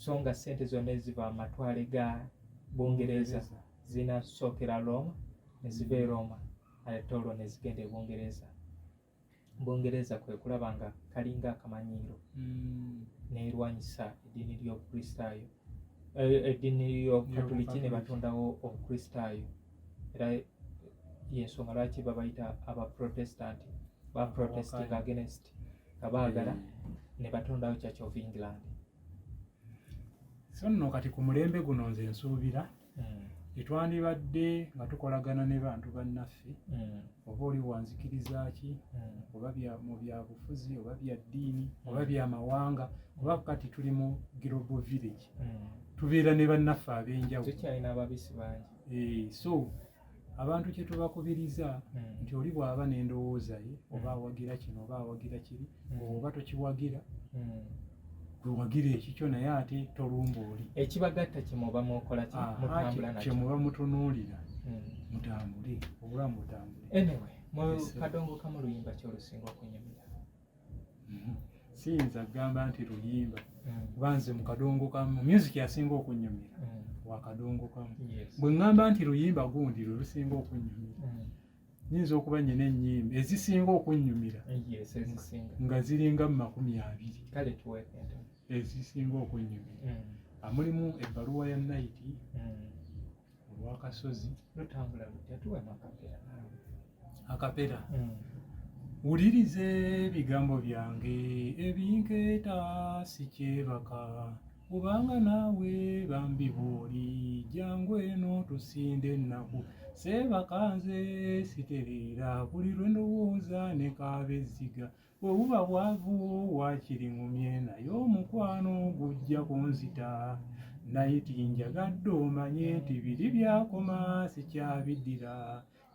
so nga sente zonna eziva amatwale ga bungereza zinasookera Roma ne ziva e Roma ate olwo ne zigenda e bungereza kwe kulaba nga kalinga akamanyiiro neerwanyisa eddiini ly'obukristaayo eddiini ly'obukatuliki ne batondawo obukristaayo era yensonga lwaki babayita abaprotestanti baprotesting against nga baagala ne batondawo Church of England. So nno kati ku mulembe guno nze nsuubira tetwandibadde nga tukolagana ne bantu bannaffe oba oli wanzikiriza ki oba mu byabufuzi oba bya ddiini oba byamawanga oba kati tuli mu global village tubeera ne bannaffe ab'enjawulo tukyalina ababisi bangi so abantu kye tubakubiriza nti oli bw'aba n'endowooza ye oba awagira kino oba awagira kiri oba tokiwagira wagire ekikyo naye ate tolumba oli ekibagatta kyemuba mukola kyemuba mutunuulira mutambule obulamu butambule anyway mu kadongo kamu luyimba kyolusinga okunyumira siyinza kugamba nti luyimba kuba nze mu kadongo kamu music asinga okunyumira wa kadongo kamu bwe ŋŋamba nti luyimba gundi lwe lusinga okunyumira nyinza okuba nyina ennyimba ezisinga okunyumira nga ziringa mu 20 kale tuweekende ezisinga okunyumira mulimu ebbaluwa ya naiti olw'akasozi lutambula lutya tuwemu akapera wulirize ebigambo byange ebinkeeta sikyebaka kubanga naawe bambibooli jangu eno tusinde ennaku seebaka nze sitereera buli lwe ndowooza ne kaaba ezziga bwe buba bwavu waakiri ngumye naye omukwano gujja kunzita nayiti njagadde omanye nti biri byakoma sikyabiddira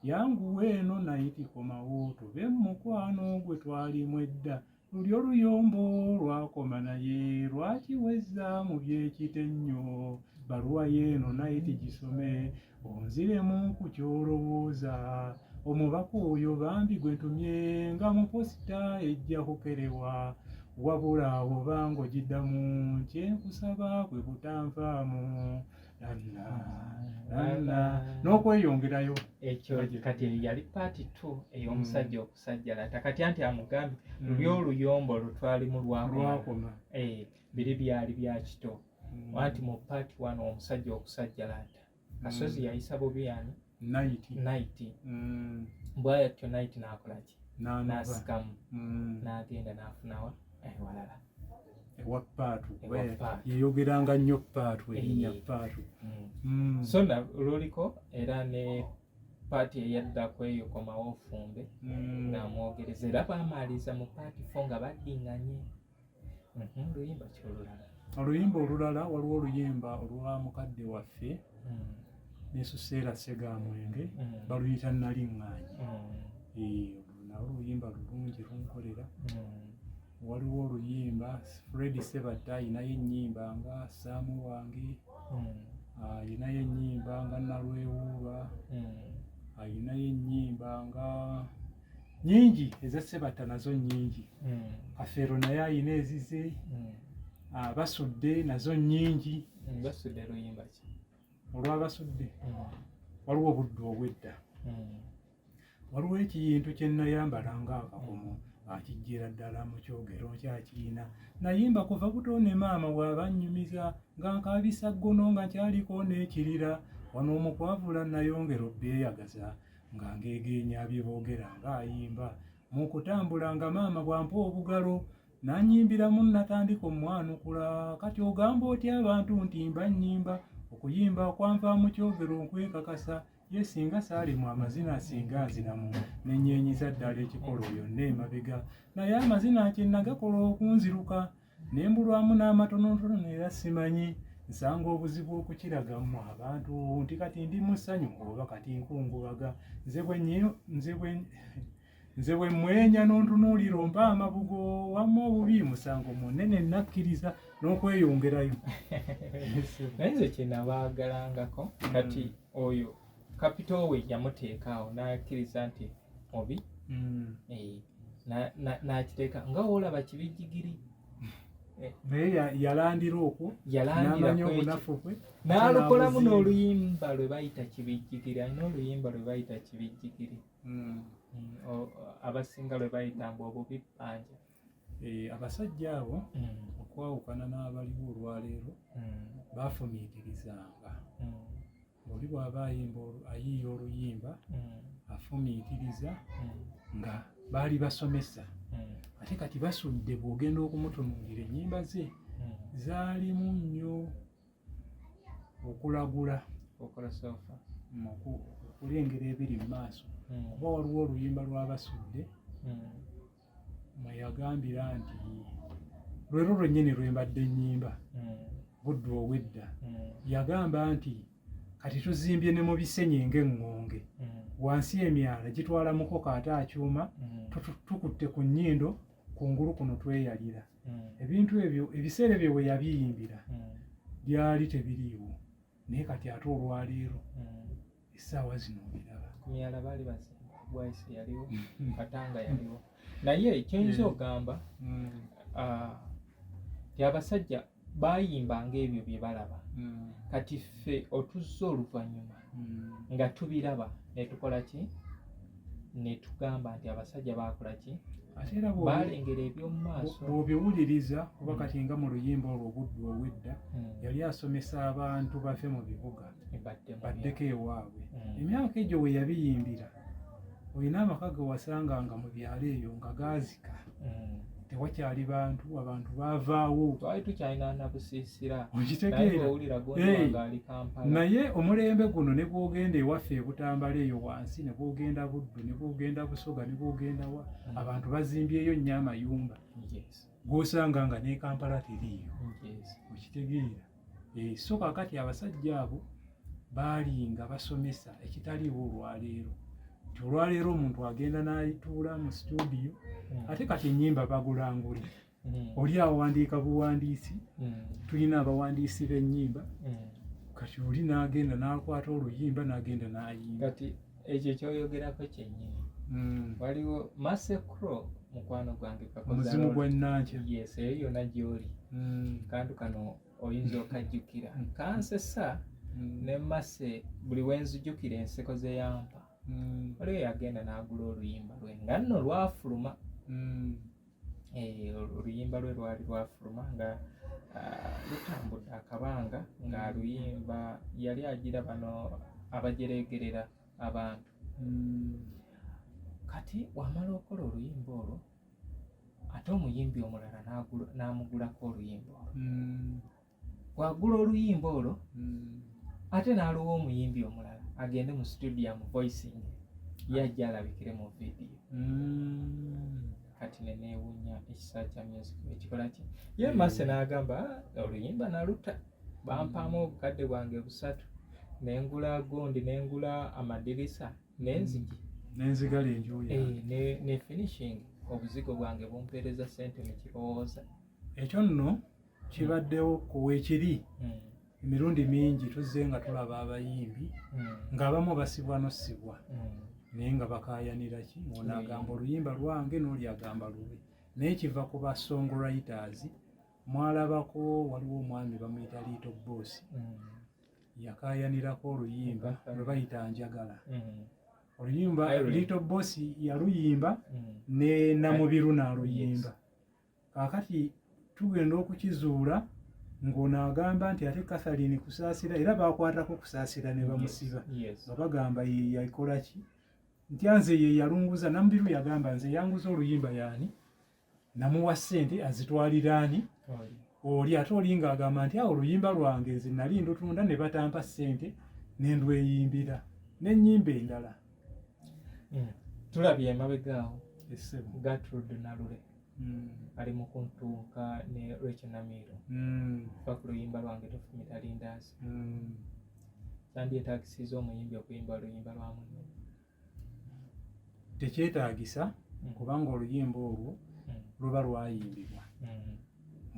yanguwe eno nayiti komawo tube mukwano gwe twalimu edda luli oluyombo lwakoma naye lwakiwezza mu byekite nnyo baluwa yeeno nayiti gisome onziremu ku kyolowooza omubaka oyo bambi gwe ntumye nga mu posita ejja kukerewa wabula abo bango giddamu kyenkusaba kwe kutanvaamu n'okweyongerayo ekyo kati yali paati 2 ey'omusajja okusajjalata kati anti amugambye luli oluyombo lutwalimu lwakoma biri byali bya kito anti mu paati 1 omusajja okusajjalata kasozi yayisa bubi yani naiti bwayatyo naiti n'akolaki n'asikamu n'agenda n'afunawa ewalala ewa paatu yeyogeranga nnyo paatu erinnya paatu so na luliko era ne paati eyaddako eyo komawo ofumbe n'amwogereza era baamaliza mu paati 4 nga baddinganye luyimba kyolulala oluyimba olulala waliwo oluyimba olwa mukadde waffe nesuseera segamwenge baluyita naliŋŋaanyi nawo oluyimba lulungi lunkolera waliwo oluyimba Fred Sebatta ayinayo ennyimba nga Saamu wange ayinayo ennyimba nga Nalwewuuba ayinayo ennyimba nga nyingi eza Sebatta nazo nyingi Kafeero naye ayina ezize Basudde nazo nyingi Basudde luyimba ki olw'Abasudde waliwo obudde obwedda waliwo ekiyintu kye nnayambalanga akakomo akijjira ddala mu kyogero nkyakiyina nayimba kuva buto ne maama bw'abannyumiza nga nkaabisa ggono nga nkyaliko n'ekirira wano omukwavula nayongera obbeyagaza nga ngeegenya bye boogera ng'ayimba mu kutambula nga maama bwampa obugalo nanyimbiramu natandika omwanukula kati ogamba otya abantu nti mba nnyimba okuyimba kwanvaamu kyogero nkwekakasa ye singa saalimu amazina singa nziramu nenyeenyiza ddala ekikolo yonna emabega naye amazina kyenagakola okunziruka nembulwamu n'amatonotono era simanyi nsanga obuzibu okukiragamu abantu nti kati ndi mu ssanyu oba kati nkungubaga nze bwe mwenya n'ontunuulira ompa amabugo wamma obubi musango munene nakkiriza n'okweyongerayo naye nze kyenabaagalangako kati oyo kapito we yamuteekaawo n'akkiriza nti obi n'akiteeka nga woolaba kibijjigiri naye yalandira okwo n'amanya obunafu bwe n'alukolamu n'oluyimba lwe bayita kibijjigiri alina oluyimba lwe bayita kibijjigiri abasinga lwe bayitanga obubi bbanja abasajja abo okwawukana n'abaliwo olwaleero bafumiitirizanga oli bw'aba ayiiya oluyimba afumiitiriza nga baali basomesa ate kati basudde bw'ogenda okumutunuulira ennyimba ze zaalimu nnyo okulagula okulengera ebiri mu maaso oba waliwo oluyimba lw'abasudde mwe yagambira nti lwero lwennyini lwe mbadde nnyimba budde ow'edda yagamba nti kati tuzimbye ne mu bisenyi ng'eŋŋonge wansi emyala gitwala mukoko ate akyuma tukutte ku nnyindo kungulu kuno tweyalira ebintu ebyo ebiseera ebyo we yabiyimbira byali tebiriiwo naye kati ate olwaleero essaawa zino obiraba ku myala baali bazimba bwayisi yaliwo katanga yaliwo naye kyoyinza okugamba ti abasajja bayimbanga ebyo bye balaba kati ffe otuzza oluvannyuma nga tubiraba netukola ki netugamba nti abasajja bakola ki balengera eby'omu maaso bw'obiwuliriza kuba kati nga mu luyimba olwo obudde ow'edda yali asomesa abantu baffe mu bibuga baddeko ewaabwe emyaka egyo we yabiyimbira olina amaka ge wasanganga mu byalo eyo nga gaazika tewakyali abantu baavaawo twali tukyalina nabusiisira okitegeera naye omulembe guno ne bwogenda ewaffe ebutambala eyo wansi ne bwogenda buddu ne bwogenda busoga ne bwogenda wa abantu bazimbyeyo nnyo amayumba g'osanga nga ne Kampala teriiyo okitegeera so kakati abasajja abo baali nga basomesa ekitaliiwo olwaleero nti olwaleero omuntu agenda n'ayituula mu studio ate kati ennyimba bagulangule oli awandiika buwandiisi tulina abawandiisi b'ennyimba kati oli n'agenda n'akwata oluyimba n'agenda n'ayimba kati ekyo kyoyogerako kyennyini waliwo Masekro mukwano gwange omuzimu gw'ennankya yes eyo yonna gy'oli kantu kano oyinza okajjukira kansesa ne Mase buli wenzijjukira enseko ze yampa waliwo yagenda n'agula oluyimba lwe nga nno lwafuluma oluyimba lwe lwali lwafuluma nga lutambudde akabanga nga luyimba yali agira bano abajeregerera abantu kati wamala okola oluyimba olwo ate omuyimbi omulala n'amugulako oluyimba olwo wagula oluyimba olwo ate n'aluwa omuyimbi omulala agende mu studio mu voicing yajja alabikire mu vidiyo kati neneewuunya ekisa kya music ekikola ki ye Mase n'agamba oluyimba naluta bampaamu obukadde bwange busatu nengula gondi nengula amadirisa n'enzigi n'enzigala enjuuya ne finishing obuzigo bwange bumpeereza ssente mu kirowooza ekyo nno kibaddewo kuweekiri emirundi mingi tuzze nga tulaba abayimbi ng'abamu basibwa n'ossibwa naye nga bakaayanira ki ono agamba oluyimba lwange n'oli agamba lube naye kiva ku ba songwriters mwalabako waliwo omwami bamuyita Little Boss yakaayanirako oluyimba lwe bayita Njagala oluyimba Little Boss yaluyimba ne Namubiru n'aluyimba kaakati tugenda okukizuula ng'ono agamba nti ate Catherine Kusaasira era baakwatako Kusaasira ne bamusiba nga bagamba ye yakola ki nti nze ye yalunguza. Namubiru yagamba nze yanguza oluyimba yaani namuwa ssente azitwalira ani oli ate oli ng'agamba nti awo oluyimba lwange nze nali ndutunda ne batampa ssente ne ndweyimbira n'ennyimba endala. Tulabye emabegaawo Gertrude Nalule ali mu kuntuuka ne Rachel Namiro fa ku luyimba lwange tofumita lindazi. Kyandyetaagisiza omuyimbi okuyimba oluyimba lwa munne? Tekyetaagisa kubanga oluyimba olwo luba lwayimbibwa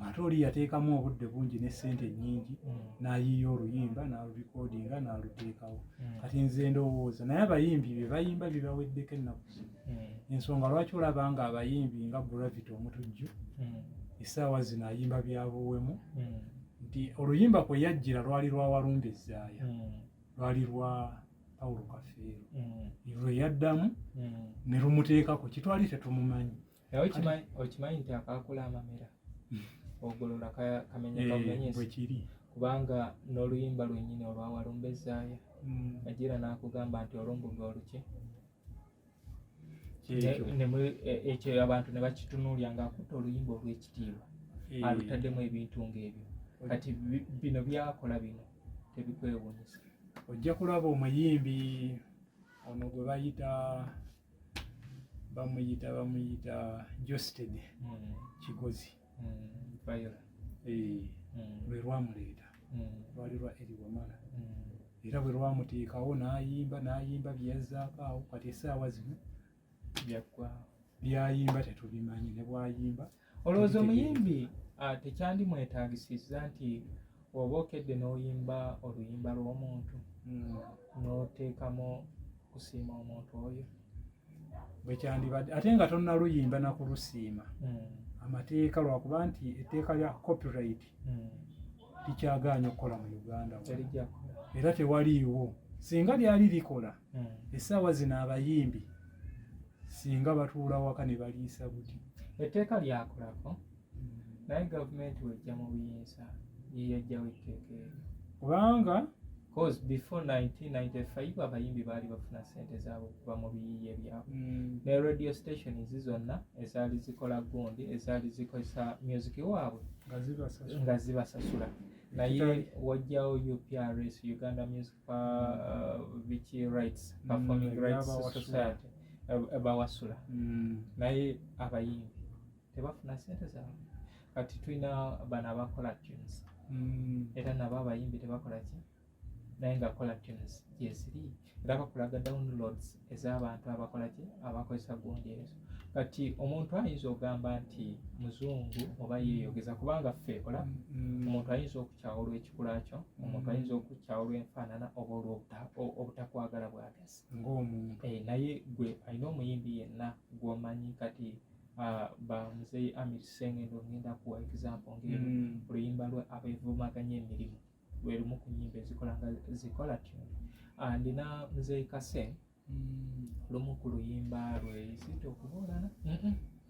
ate oli yateekamu obudde bungi ne ssente nnyingi n'ayiiya oluyimba n'alubikodinga n'aluteekawo. Kati nze ndowooza naye abayimbi be bayimba bibaweddeko ennaku zino. Ensonga lwaki olaba nga abayimbi nga Gravity Omutujju essaawa zino ayimba byabuwemu nti oluyimba kwe yajjira lwali lwa Walumbe Zaaya, lwali lwa Paulo Kafeero, lwe yaddamu ne lumuteekako kitwali tetumumanyi. Okimanyi nti akaakula amamera ogolola kamenya kamenyesi bwe kiri kubanga n'oluyimba lwennyini olwa Walumbe Zaaya ajira n'akugamba nti olumbuga oluki ekyo abantu ne bakitunuulya ng'akutte oluyimba olw'ekitiibwa alutaddemu ebintu ng'ebyo. Kati bino byakola bino tebikwewuunyisa. Ojja kulaba omuyimbi ono gwe bamuyita Josted Kigozi lwe lwamuleeta lwali lwa Eri Wamala era bwe lwamuteekawo n'ayimba byeyazzaako awo. Kati essaawa zino byayimba tetubimanyi ne bwayimba. Olowooza omuyimbi tekyandimwetaagisiza nti oba okedde n'oyimba oluyimba lw'omuntu n'oteekamu kusiima omuntu oyo bwe kyandibadde ate nga tonnaluyimba nakulusiima amateeka lwakuba nti etteeka lya copyright likyagaanya okukola mu Uganda era tewaliiwo. Singa lyali likola essaawa zino abayimbi singa batuula waka ne baliisa buti. Etteeka lyakolako naye gavumenti wejja mu buyinza ye yajjawo etteeka eryo kubanga because before 1995 abayimbi baali bafuna ssente zaabwe okuva mu biyiiye byabwe ne radio stations zonna ezaali zikola gundi ezaali zikozesa music waabwe nga zibasasula. Naye wajjawo UPRS, Uganda Music Rights Performing Rights Society bawasula naye abayimbi tebafuna ssente zaabwe. Kati tulina bano abakola tunes era nabo abayimbi tebakola ki naye nga kola tunes gyeziri era bakulaga downloads ez'abantu abakola ki abakozesa gundi ezo. Kati omuntu ayinza ogamba nti muzungu oba yeeyogeza kubanga ffe kola omuntu ayinza okukyawa olw'ekikula kyo, omuntu ayinza okukyawa olw'enfaanana oba obutakwagala bw'agasi ng'omuntu naye gwe alina omuyimbi yenna gw'omanyi kati bamuzeeyi Amiri Sengendo ngenda kuwa example ng'eno oluyimba lwe abeevumaganya emirimu lwe lumu ku nnyimba ezikola nga zikola tune. Ndina muzeeyi Kase lumu ku luyimba lwe zita okubuulana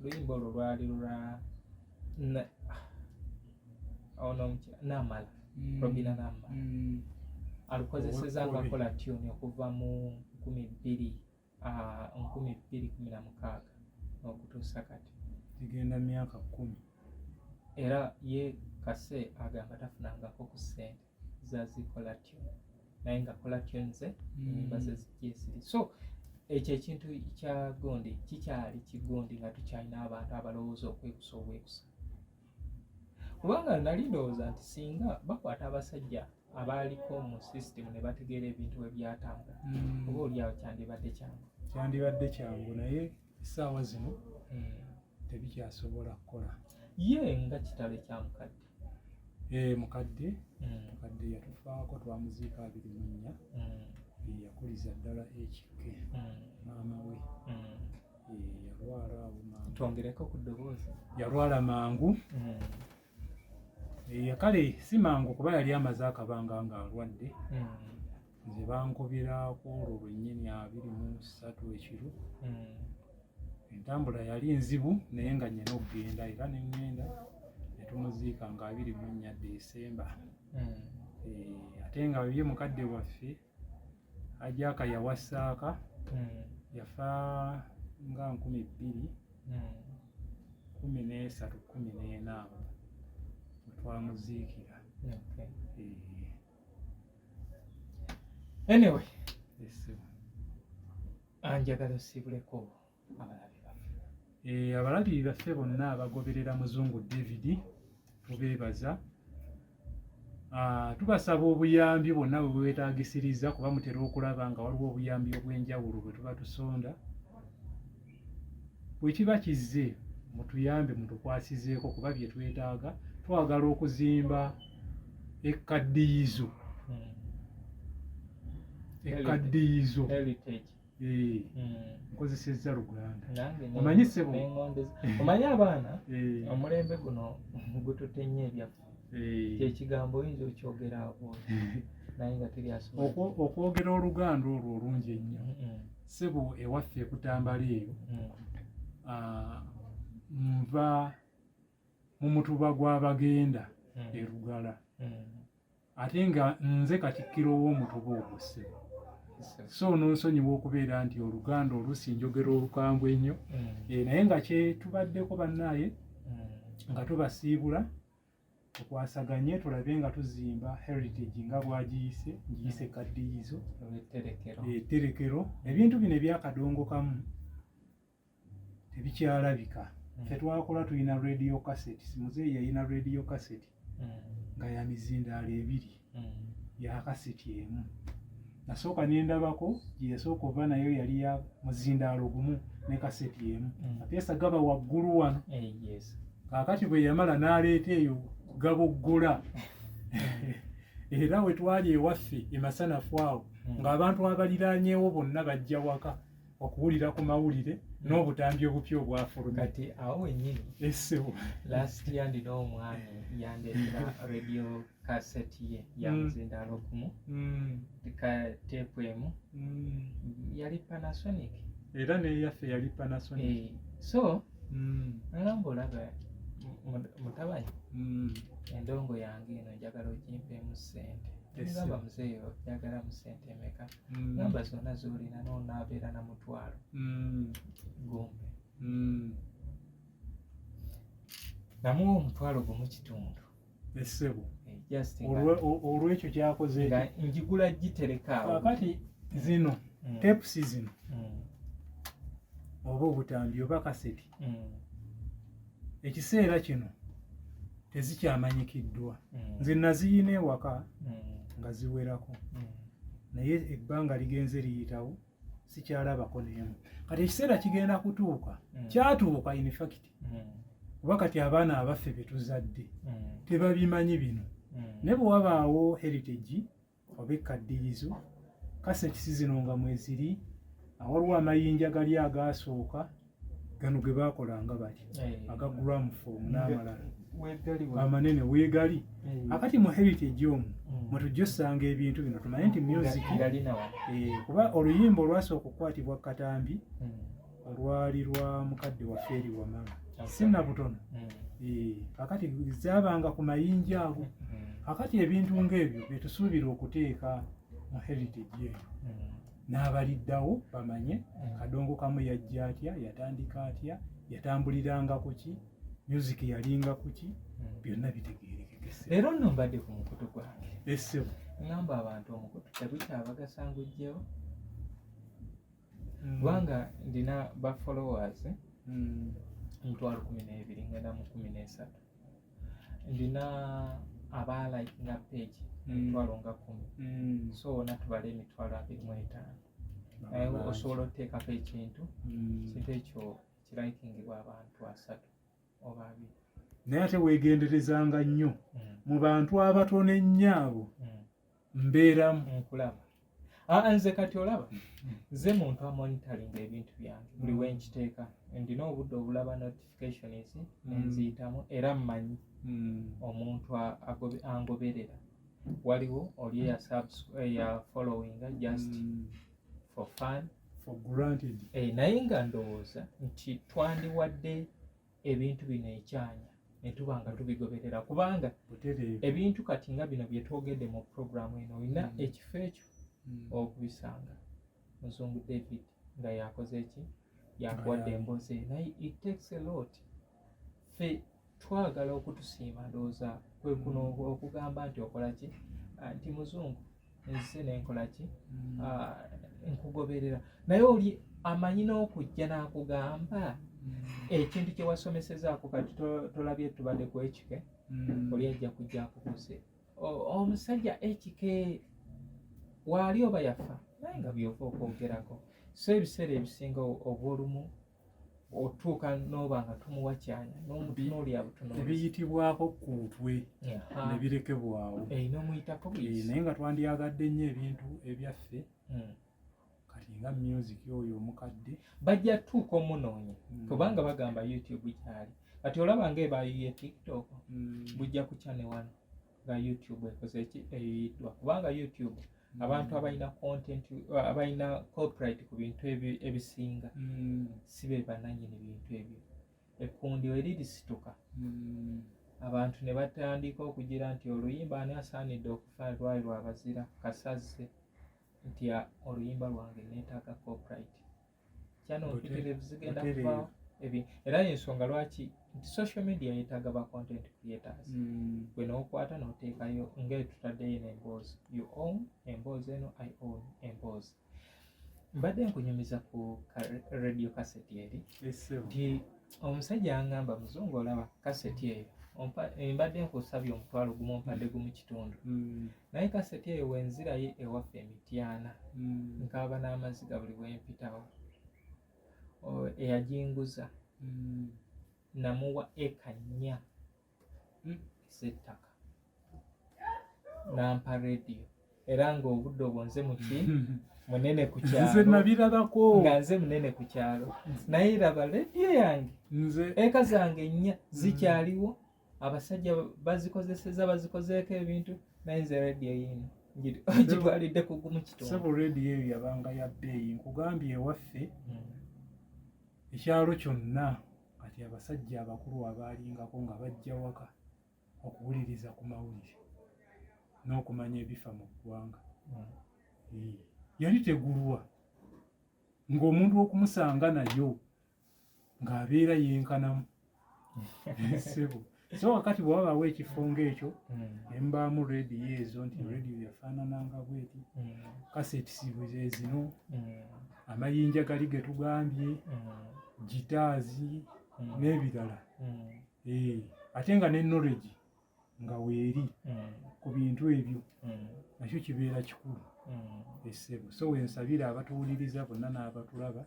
luyimba olwo lwali lwa Namala Robina Namala alukozeseza ng'akola tune okuva mu 2016 okutuusa kati kigenda myaka 10 era ye Kase agamba tafunangako ku ssente zazikola tune naye nga kola tune ze enyimba ze zigyesiri. So ekyo ekintu kya gundi kikyali kigundi nga tukyalina abantu abalowooza okwekusa obwekusa kubanga nali ndowooza nti singa bakwata abasajja abaaliko mu system ne bategeera ebintu we byatambula oba oliawo kyandibadde kyangu naye essaawa zino tebikyasobola kukola. Ye nga kitale kya mukadde yatufaako twamuziika 24 yakuliza ddala ekikke maama we yalwala awo twongereko ku ddoboozi yalwala mangu kale si mangu kuba yali amaze akabanga ng'alwadde nze bankubirako olwo lwennyini 23 ekiro entambula yali nzibu naye nga nnyina okugenda era ne ŋŋenda ne tumuziika nga 24 Desemba. Ate nga ye mukadde waffe Ajaaka yawasaaka yafa nga 2013-14 twamuziikira. Anyway, anjagala osibuleko abalabi baffe. Abalabi baffe bonna abagoberera Muzungu David tubeebaza. Tubasaba obuyambi bwonna bwe bwetaagisiriza kuba mutera okulaba nga waliwo obuyambi obw'enjawulo bwe tuba tusonda. Bwe kiba kizze mutuyambe mutukwasizeeko kuba bye twetaaga. Twagala okuzimba ekkaddiyizo. Ekkaddiyizo. Nkozesezza Luganda. Omanyi ssebo? Omanyi abaana omulembe guno gututte nnyo ebyaffe. Kyekigambo oyinza okyogera abo naye nga teri asobola. Okwogera Oluganda olwo olungi ennyo. Ssebo ewaffe ekutambala eyo nva mu mutuba gw'Abagenda e Lugala. Ate nga nze Katikkiro w'omutuba ogwo ssebo. So nonsonyiwa okubeera nti Oluganda oluusi njogera olukambwe ennyo. Naye nga kye tubaddeko bannaaye nga tubasiibula tukwasaganye tulabe nga tuzimba heritage nga bwagiyise ngiyise ekkaddiyizo etterekero. Ebintu bino ebyakadongo kamu tebikyalabika. Ffe twakola tulina radio cassette. Muzeeyi yalina radio cassette nga ya mizindaalo 2 ya cassette emu. Nasooka nendabako gye yasooka ova nayo yali ya muzindaalo gumu ne cassette emu. Apeesa gaba waggulu wano. Kaakati bwe yamala n'aleeta eyo gaboggola. Era we twali ewaffe e Masanafu awo ng'abantu abaliraanyeewo bonna bajja waka okuwulira ku mawulire n'obutambi obupya obwafulumye. Kati awo wennyini essebo last year ndina omwami yandeetera radio cassette ye ya muzindaalo gumu teepu emu yali Panasonic era n'eyaffe yali Panasonic. So ngamba olaba mutabanyi endongo yange eno njagala ogimpeemu ssente. Ngamba muzeeyi njagala mu ssente emeka? Ngamba zonna z'olina n'onaabeera na mutwalo gumbe. Namuwa omutwalo gumu kitundu. Essebo olw'ekyo kyakoze nga njigula gitereka awo. Kakati zino tepusi zino oba obutambi oba kaseti ekiseera kino tezikyamanyikiddwa. Nze naziyina ewaka nga ziwerako naye ebbanga ligenze liyitawo sikyalabako n'emu. Kati ekiseera kigenda kutuuka kyatuuka in fact kuba kati abaana abaffe be tuzadde tebabimanyi bino. Ne bwe wabaawo heritage oba ekkaddiyizo kaseti zino nga mweziri waliwo amayinja gali agaasooka gano ge baakolanga bati aga gramophone n'amalala amanene weegali. Akati mu heritage omwo mwe tujja osanga ebintu bino tumanye nti music kuba oluyimba olwasooka okukwatibwa Katambi olwali lwa mukadde waffe eri Wamala sinna butono. Akati zaabanga ku mayinja ago. Akati ebintu ng'ebyo bye tusuubira okuteeka mu heritage eyo n'abaliddawo bamanye kadongo kamu yajja atya, yatandika atya, yatambuliranga ku ki, music yalinga ku ki, byonna bitegeerekekese. Leero nno mbadde ku mukutu gwange. Essebo ngamba abantu omukutu tegukyabagasanguddyewo kubanga ndina ba followers 12,000 ngenda mu 13. Ndina aba likinga page 10,000. So natubala emitwalo 25. Naye osobola okuteekako ekintu ekyo kilikingibwa abantu 3 oba 2. Naye ate weegenderezanga nnyo mu bantu abatono ennyo abo mbeeramu nkulaba. Nze kati olaba nze muntu amonitoringa ebintu byange buli wenkiteeka. Ndina obudde obulaba notifications nenziyitamu era mmanyi omuntu angoberera. Waliwo oli ya following just for fun for granted. Naye nga ndowooza nti twandiwadde ebintu bino ekyanya ne tuba nga tubigoberera kubanga ebintu kati nga bino bye twogedde mu programu eno olina ekifo ekyo okubisanga Muzungu David nga yakoze eki yakuwadde emboozi naye it takes a lot fe twagala okutusiima ndowooza kwe kuno okugamba nti okola ki nti Muzungu nze nenkola ki nkugoberera naye oli amanyi n'okujja n'akugamba ekintu kye wasomesezaako kati tolabye tubadde ku ekike oli ajja kujja akubuse omusajja ekike waali oba yafa naye nga byova okwogerako so ebiseera ebisinga oba olumu otuuka n'oba nga tumuwa kyanya n'omutunuulya butunuulizi ebiyitibwako kuutwe ne birekebwawo n'omuyitako naye nga twandyagadde nnyo ebintu ebyaffe kati nga music oyo omukadde bajja tuuka omunoonya kubanga bagamba YouTube gyali kati olaba ng'ebayiye TikTok bujja ku channel wano nga YouTube ekoze eki eyiddwa kubanga YouTube abantu abalina content abalina copyright ku bintu ebisinga si be bananyini bintu ebyo ekkundi we lirisituka abantu ne batandika okugira nti oluyimba ani asaanidde okufa lwali lwabazira kasazze nti oluyimba lwange neetaaga copyright kyano mpitire zigenda kuvaawo era y'ensonga lwaki nti social media yeetaaga ba content creators gwe n'okwata n'oteekayo ng'etutaddeyo n'emboozi you own emboozi eno I own emboozi mbadde nkunyumiza ku radio cassette eri nti omusajja yaŋŋamba Muzungu olaba cassette eyo mbadde nkusabye omutwalo gumu ompadde gumu kitundu naye cassette eyo wenzirayo ewaffe Emityana nkaaba n'amaziga buli bwempitawo eyajinguza namuwa eka 4 z'ettaka nampa radio era ng'obudde obwo nze muki munene ku kyalo nga nze munene ku kyalo naye raba radio yange eka zange 4 zikyaliwo abasajja bazikozeeko ebintu naye nze radio yino gitwalidde ku gumu kitundu sebo radio eyo yabanga ya bbeeyi nkugambye ewaffe ekyalo kyonna kati abasajja abakulu abaalingako nga bajja waka okuwuliriza ku mawulire n'okumanya ebifa mu ggwanga yali tegulwa ng'omuntu okumusanga nayo ng'abeera yenkanamu sebo so wakati bw'abaawo ekifo ng'ekyo embaamu rediyo ezo nti rediyo yafaanananga bweti kasetisibuze zino amayinja gali ge tugambye gitaazi n'ebirala ate nga ne knowledge nga weeri ku bintu ebyo nakyo kibeera kikulu essebo so wensabira abatuwuliriza bonna n'abatulaba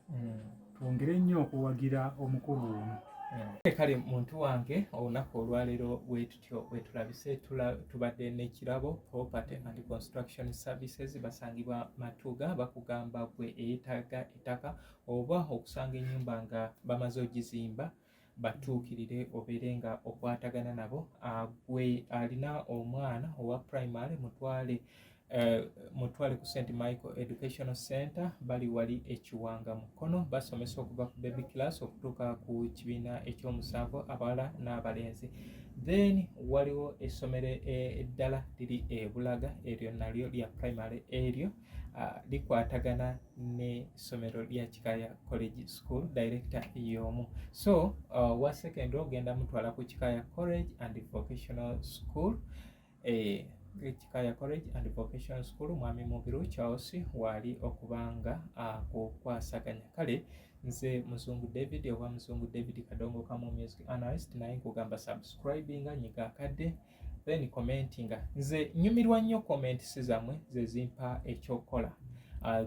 twongere nnyo okuwagira omukulu ono kale muntu wange olunaku olwaleero bwetutyo bwetulabise tubadde n'ekirabo Property and Construction Services basangibwa Matuga bakugamba gwe eyeetaaga ettaka oba okusanga ennyumba nga bamaze ogizimba batuukirire obeere nga okwatagana nabo gwe alina omwana owa primary mutwale ku St. Michael Educational Center bali wali ekiwanga mukono basomesa okuva ku baby class okutuuka ku kibiina ekyomusanvu abawala n'abalenzi then waliwo essomero eddala liri ebulaga eryo nalyo lya primary eryo likwatagana n'essomero lya Kikaya College School director y'omu so wa secondary ogenda mutwala ku Kikaya College and Vocational School Kikaya College and Vocational School mwami Mubiru Charles wali okubanga kukwasaganya kale nze Muzungu David oba Muzungu David Kadongo Kamu Music Analyst naye nkugamba subscribinga nyiga akadde then commentinga nze nyumirwa nnyo comments zammwe ze zimpa ekyokola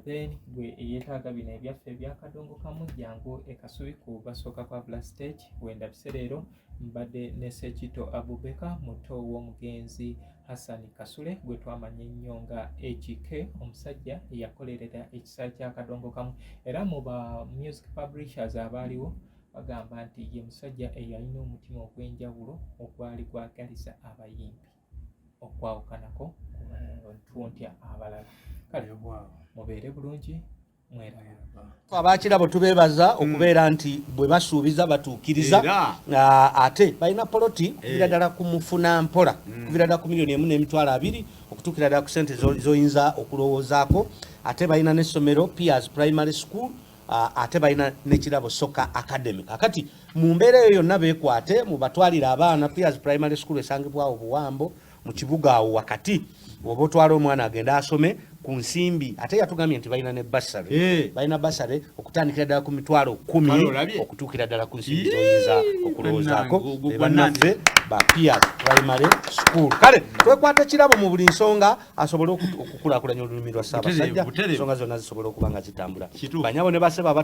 then gwe eyeetaaga bino ebyaffe ebya Kadongo Kamu jangu ekasubi ku basooka kwa Black Stage wenda bisereero mbadde ne Sekito Abubeka muto w'omugenzi Hassan Kasule gwe twamanya ennyo nga HK omusajja eyakolerera ekisa kya Kadongo Kamu era mu ba music publishers abaaliwo bagamba nti ye musajja eyalina omutima ogw'enjawulo ogwali gwagaliza abayimbi okwawukanako ntuntya abalala kale mubeere bulungi mwera abakirabo tubebaza okubeera nti bwe basuubiza batuukiriza ate balina poloti kuvira ddala ku mufuna mpola kuvira ddala ku miliyoni 1.2 okutuukira ddala ku sente zoyinza okulowoozaako ate balina n'essomero Piers Primary School ate balina n'ekirabo Soccer Academy kakati mu mbeera eyo yonna beekwate mu batwalira abaana Piers Primary School esangibwawo Buwambo mu kibuga awo wakati oba otwala omwana agenda asome ku nsimbi ate yatugambye nti balina ne basare balina basare okutandikira ddala ku mitwalo 10 okutuukira ddala ku nsimbi zoyinza okulowoozaako bannaffe ba Piers Primary School kale twekwata kirabo mu buli nsonga asobole okukulaakulanya olulimi lwa Ssaabasajja ensonga zonna zisobole okuba nga zitambula banyabo ne baseba